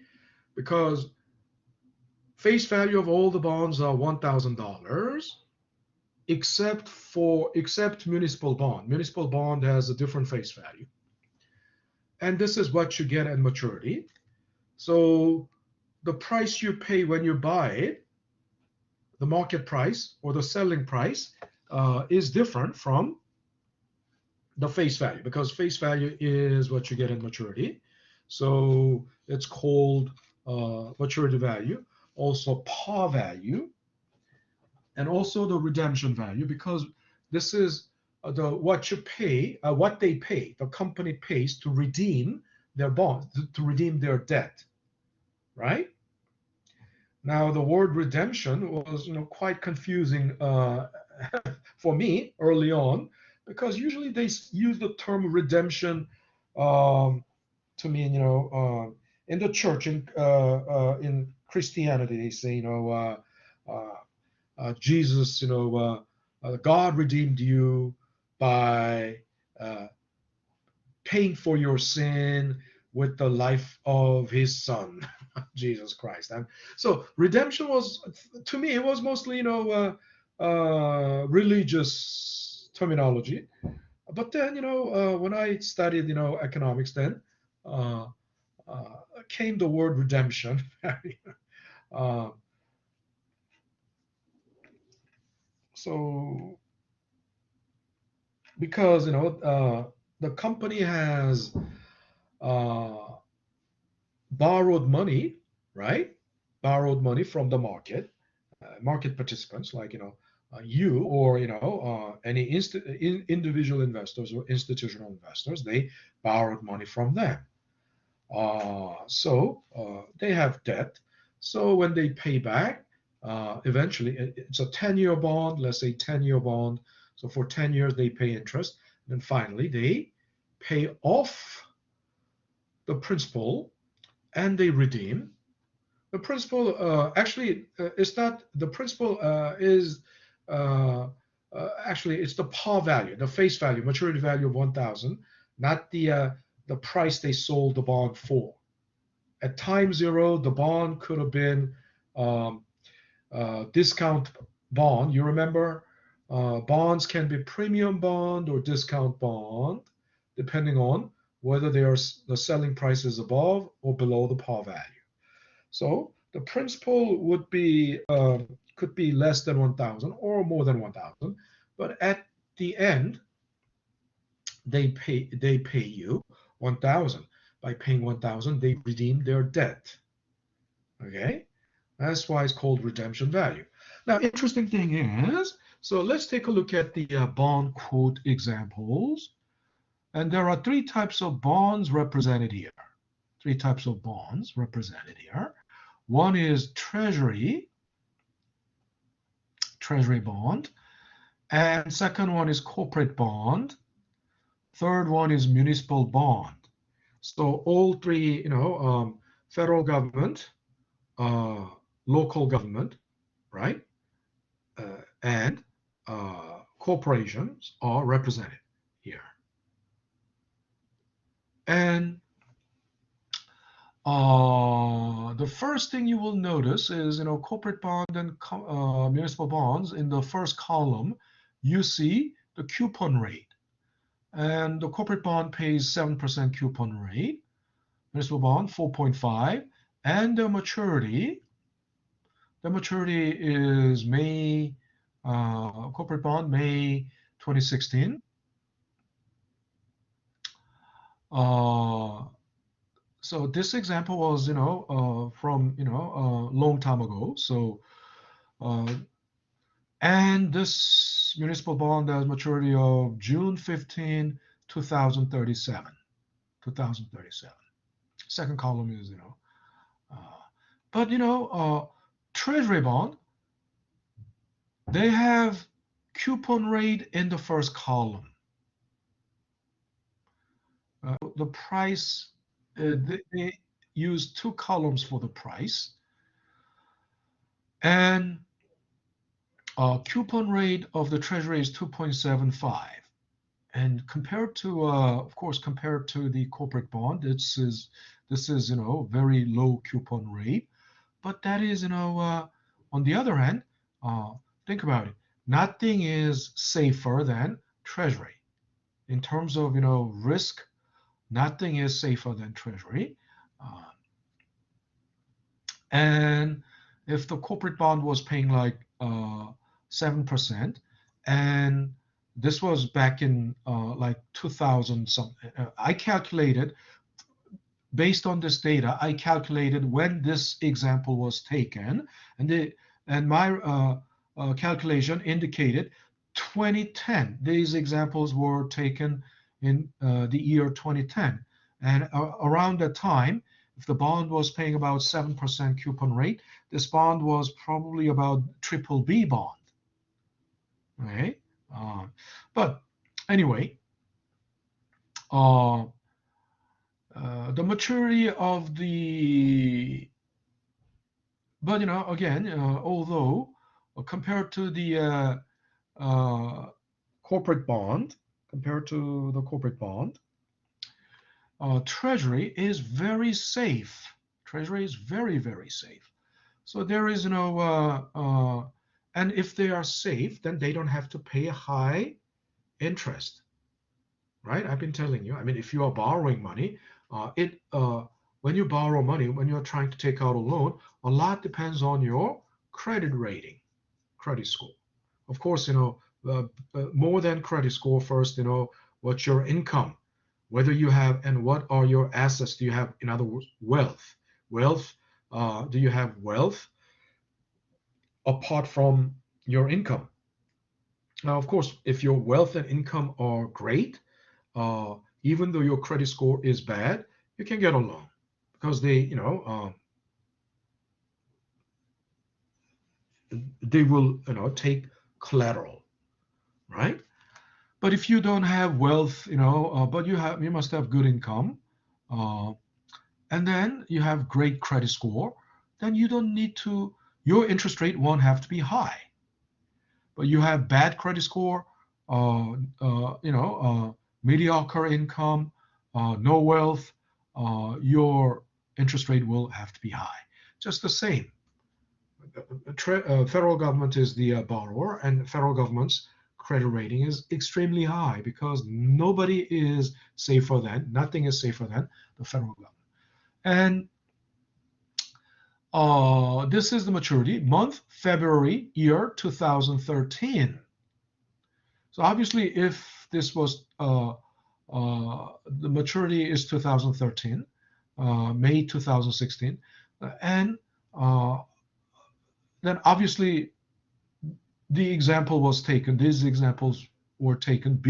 Because face value of all the bonds are $1,000, except municipal bond. Municipal bond has a different face value. And this is what you get at maturity. So the price you pay when you buy it, the market price or the selling price, is different from the face value, because face value is what you get at maturity. So it's called maturity value, also par value, and also the redemption value, because this is what they pay, the company pays to redeem their bonds, to redeem their debt, right? Now, the word redemption was, quite confusing for me early on, because usually they use the term redemption to mean, in the church, in Christianity, they say, Jesus, God redeemed you by paying for your sin with the life of his son, Jesus Christ. And so redemption was, to me, it was mostly, religious terminology. But then, when I studied, economics, then uh, came the word redemption. uh, so because, the company has uh, borrowed money, right? Borrowed money from the market participants, like, you, or, any individual investors or institutional investors. They borrowed money from them. So they have debt. So when they pay back, eventually it's a 10-year bond, let's say 10-year bond. So for 10 years they pay interest. And finally they pay off the principal and they redeem. The principal, actually, is not the principal, is uh, actually, it's the par value, the face value, maturity value of 1,000, not the price they sold the bond for. At time zero, the bond could have been um, discount bond. You remember, bonds can be premium bond or discount bond, depending on whether the selling price is above or below the par value. So the principal would be could be less than 1,000 or more than 1,000, but at the end they pay you 1,000. By paying 1,000, they redeem their debt. Okay, that's why it's called redemption value. Now, interesting thing is, so let's take a look at the bond quote examples, and there are three types of bonds represented here. Three types of bonds represented here. One is Treasury bond, and second one is corporate bond. Third one is municipal bond. So all three, federal government, local government, right, and corporations are represented here. And the first thing you will notice is, corporate bond and municipal bonds. In the first column, you see the coupon rate. And the corporate bond pays 7% coupon rate, municipal bond 4.5, and the maturity is May, corporate bond May 2016. So this example was, from, a long time ago. So, and this municipal bond has maturity of June 15, 2037. 2037. Second column is, but, Treasury bond, they have coupon rate in the first column. The price, they use two columns for the price. And coupon rate of the Treasury is 2.75. And compared to, of course, compared to the corporate bond, this is, very low coupon rate. But that is, on the other hand, think about it. Nothing is safer than Treasury. In terms of, risk, nothing is safer than Treasury. And if the corporate bond was paying like 7%, and this was back in like 2000 something, I calculated, based on this data, I calculated when this example was taken, and my calculation indicated 2010. These examples were taken in the year 2010, and around that time, if the bond was paying about 7% coupon rate, this bond was probably about BBB bond. Okay, but anyway, the maturity of the, but again, although compared to the corporate bond, Treasury is very safe. Treasury is very, very safe. So there is no, and if they are safe, then they don't have to pay high interest, right? I've been telling you. I mean, if you are borrowing money, when you borrow money, when you're trying to take out a loan, a lot depends on your credit rating, credit score. Of course, more than credit score. First, what's your income, whether you have, and what are your assets. Do you have, in other words, wealth? Do you have wealth apart from your income? Now, of course, if your wealth and income are great, even though your credit score is bad, you can get a loan because they will take collateral, right? But if you don't have wealth, but you must have good income, and then you have great credit score, then you don't need to. Your interest rate won't have to be high. But you have bad credit score, mediocre income, no wealth, your interest rate will have to be high. Just the same. Federal government is the borrower, and federal government's credit rating is extremely high because nothing is safer than the federal government. And this is the maturity month, February, year 2013. So obviously, if this was the maturity is 2013, May 2016, and then obviously the example was taken. These examples were taken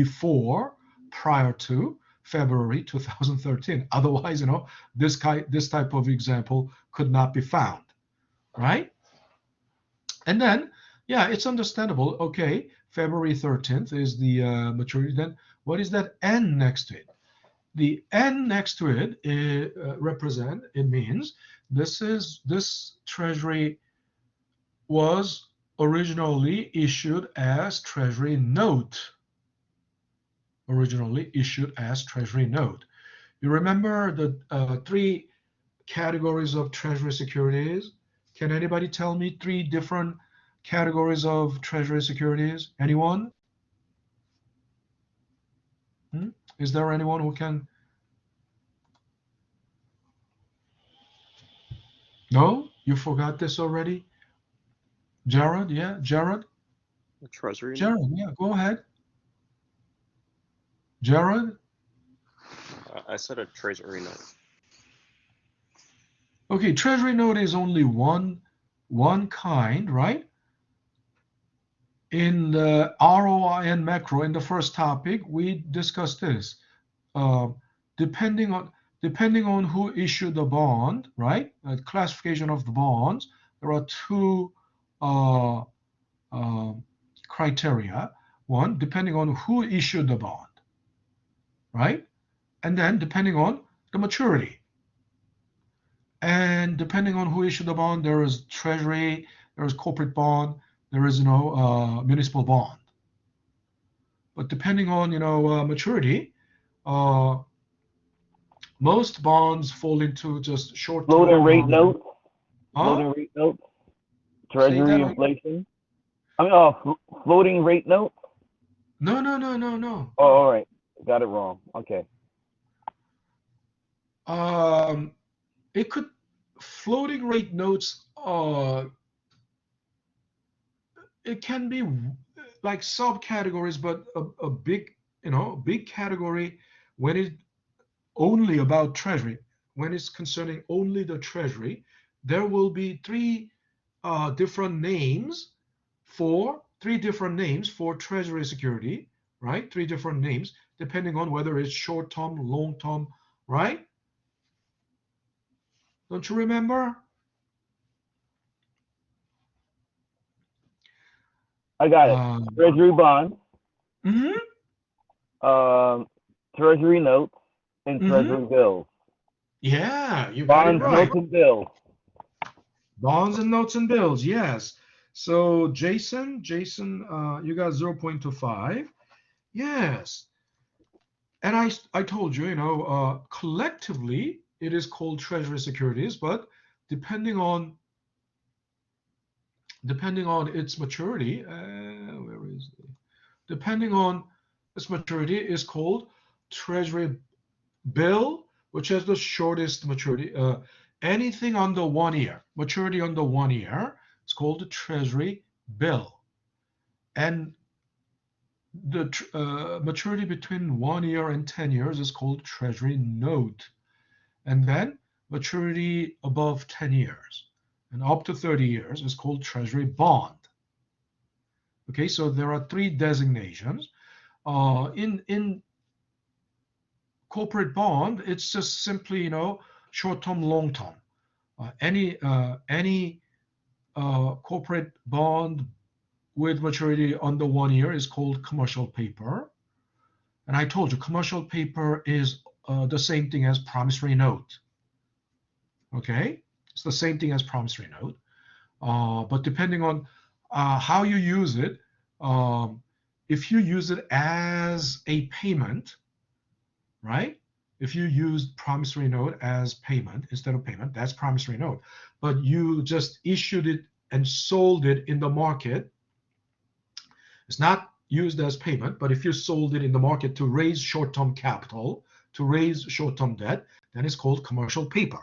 prior to February 2013. Otherwise, this type of example could not be found, right? And then, yeah, it's understandable. Okay, February 13th is the maturity. Then what is that N next to it? The N next to it means this Treasury was originally issued as Treasury note. You remember the three categories of Treasury securities? Can anybody tell me three different categories of Treasury securities? Anyone? Is there anyone who can? No? You forgot this already? Jared, yeah? Jared? Treasury. Jared, yeah, go ahead. Jared? I said a Treasury note. Okay, Treasury note is only one kind, right? In the ROI and macro, in the first topic, we discussed this. Depending on who issued the bond, right? Classification of the bonds, there are two criteria. One, depending on who issued the bond, right? And then depending on the maturity. And depending on who issued the bond, there is Treasury, there is corporate bond, there is municipal bond. But depending on maturity, most bonds fall into just short-term. Floating rate notes. Huh? Floating rate notes. Treasury inflation. I mean, floating rate notes. No. Oh, all right, got it wrong. Okay. It could floating rate notes. It can be like subcategories, but a big category when it only about Treasury. When it's concerning only the Treasury, there will be three different names for Treasury security, right? Three different names depending on whether it's short term, long term, right? Don't you remember? I got it. Treasury bonds, Mm-hmm. Treasury notes, and Treasury bills. Yeah, you got it Bonds, right. notes, and bills. Bonds and notes and bills, yes. So Jason, you got 0.25. Yes. And I told you, collectively it is called Treasury securities, but depending on its maturity, where is it? Depending on its maturity is called Treasury bill, which has the shortest maturity. Anything under 1 year, maturity under 1 year, it's called the Treasury bill. And the maturity between 1 year and 10 years is called Treasury note. And then maturity above 10 years and up to 30 years is called Treasury bond. Okay, so there are three designations. In corporate bond, it's just simply, short-term, long-term. Any corporate bond with maturity under 1 year is called commercial paper. And I told you, commercial paper is the same thing as promissory note. Okay, it's the same thing as promissory note. But depending on how you use it, if you use it as a payment, right? If you use promissory note as payment instead of payment, that's promissory note. But you just issued it and sold it in the market, it's not used as payment. But if you sold it in the market to raise short-term capital, to raise short-term debt, then it's called commercial paper.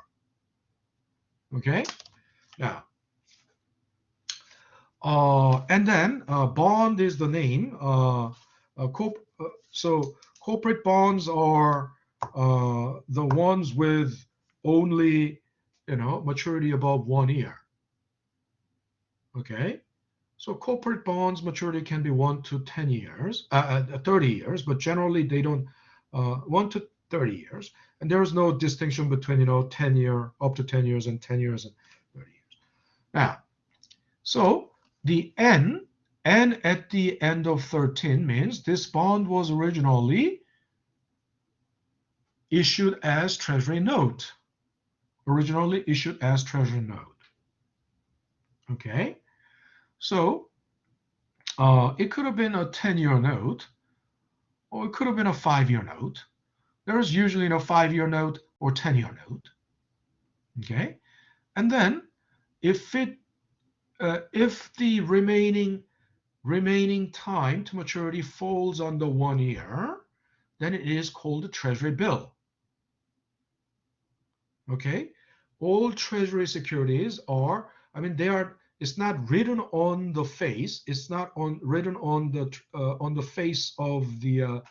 Okay? Now, and then bond is the name. So corporate bonds are the ones with only, maturity above 1 year. Okay, so corporate bonds maturity can be 1 to 10 years, 30 years, but generally they don't 1 to 30 years, and there is no distinction between 10 year up to 10 years and 10 years and 30 years. Now, so the N at the end of 13 means this bond was originally issued as Treasury note. Originally issued as Treasury note. Okay, so it could have been a 10-year note, or it could have been a 5-year note. There is usually a 5-year note or 10-year note. Okay, and then if the remaining time to maturity falls under 1 year, then it is called a Treasury bill. Okay, all Treasury securities are, it's not written on the face, it's not written on the face of the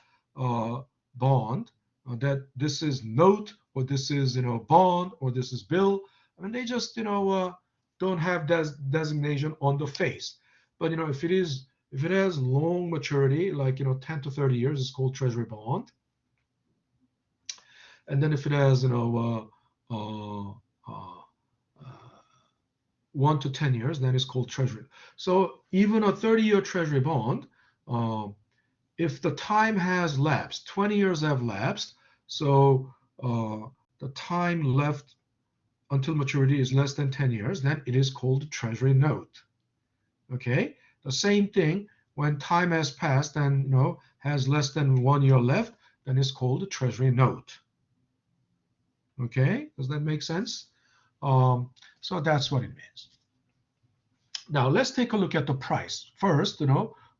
bond that this is note, or this is bond, or this is bill. They just don't have designation on the face. But if it has long maturity, like 10 to 30 years, it's called Treasury bond. And then if it has 1 to 10 years, then it's called Treasury. So even a 30-year Treasury bond, if the time has lapsed, 20 years have lapsed, so the time left until maturity is less than 10 years, then it is called Treasury note. Okay, the same thing when time has passed and has less than 1 year left, then it's called a Treasury note. Okay, does that make sense? So that's what it means. Now let's take a look at the price. First,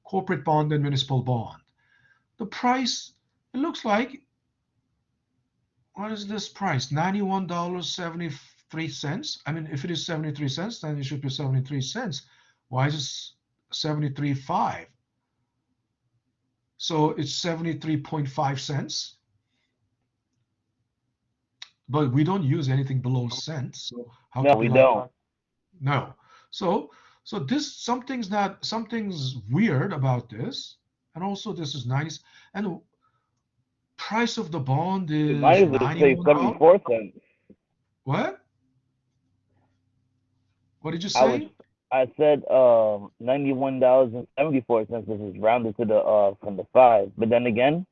corporate bond and municipal bond. The price, it looks like, what is this price? $91.73. If it is 73 cents, then it should be 73 cents. Why is it 73.5? So it's 73.5 cents. But we don't use anything below cents. So how No, we don't. No. So this something's weird about this, and also this is 90, and price of the bond is Might as well say $91. 74 cents. What? What did you say? I said $91.74, which is rounded to the from the 5. But then again,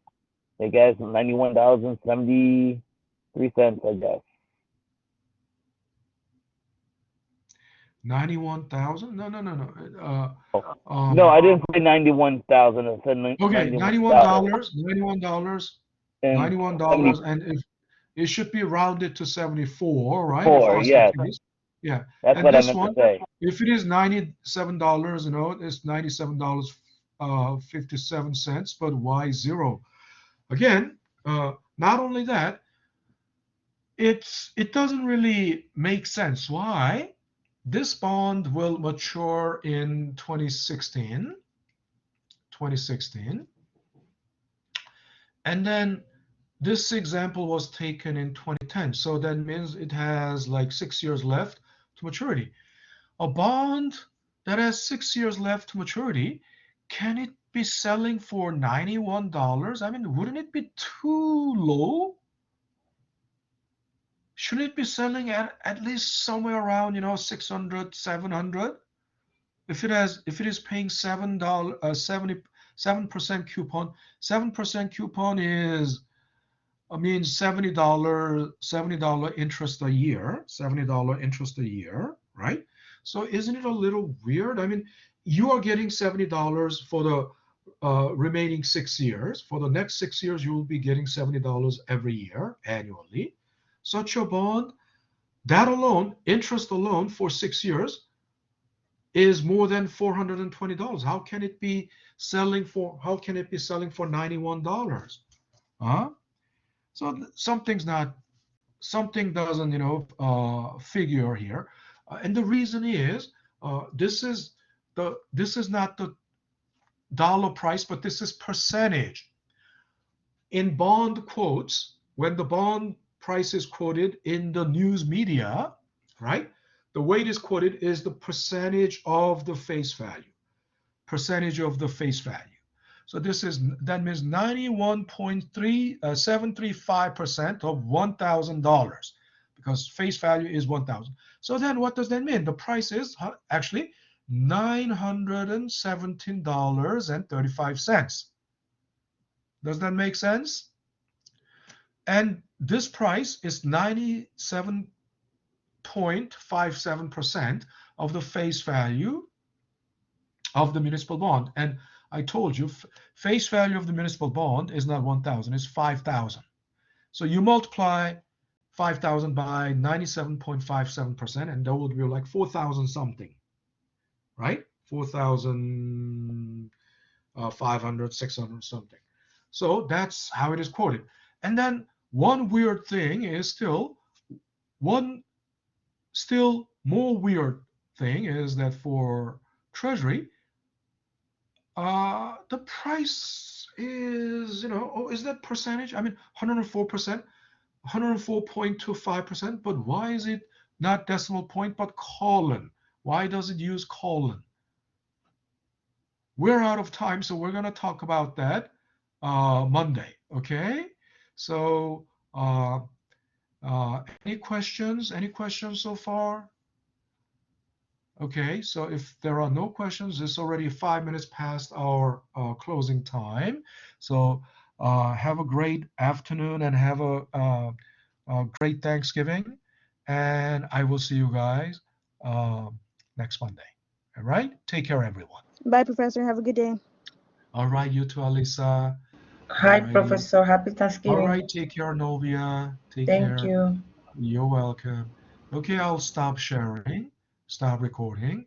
they guess $91.73, I guess. 91,000? No. No, I didn't say 91,000. I said Okay, $91. $91, And $91, and if it should be rounded to 74, right? If 74, that's yes. the case. Yeah. That's And what I this meant one, to say. if it is $97, it's $97, 57 cents, but why zero? Again, not only that, it doesn't really make sense. Why? This bond will mature in 2016, and then this example was taken in 2010. So that means it has like 6 years left to maturity. A bond that has 6 years left to maturity, can it be selling for $91? I mean, wouldn't it be too low? Should it be selling at least somewhere around 600, 700? If it is paying $7, 7% coupon, 7% coupon is, I mean, $70 interest a year, $70 interest a year, right? So isn't it a little weird? I mean, you are getting $70 for the remaining 6 years. For the next 6 years, you will be getting $70 every year annually. Such a bond, that alone, interest alone for 6 years, is more than $420. How can it be selling for $91? Huh? So something doesn't figure here, and the reason is this is not the dollar price, but this is percentage. In bond quotes, when the bond price is quoted in the news media, right? The way it is quoted is the percentage of the face value. Percentage of the face value. So that means 91.735% of $1,000, because face value is 1,000. So then what does that mean? The price is actually $917.35. Does that make sense? And this price is 97.57% of the face value of the municipal bond. And I told you, face value of the municipal bond is not 1,000, it's 5,000. So you multiply 5,000 by 97.57%, and that would be like 4,000 something, right? 4,500, 600 something. So that's how it is quoted. And then one weird thing is still more weird thing is that for Treasury, the price is, is that percentage? I mean, 104%, 104.25%, but why is it not decimal point, but colon? Why does it use colon? We're out of time, so we're going to talk about that Monday, okay? So any questions? Any questions so far? Okay, so if there are no questions, it's already 5 minutes past our closing time. So have a great afternoon and have a great Thanksgiving. And I will see you guys next Monday. All right, take care, everyone. Bye, Professor. Have a good day. All right, you too, Alisa. Hi, Alrighty. Professor. Happy All Thanksgiving. right, take care, Novia. Take Thank care. you. You're welcome. Okay, I'll stop sharing, stop recording.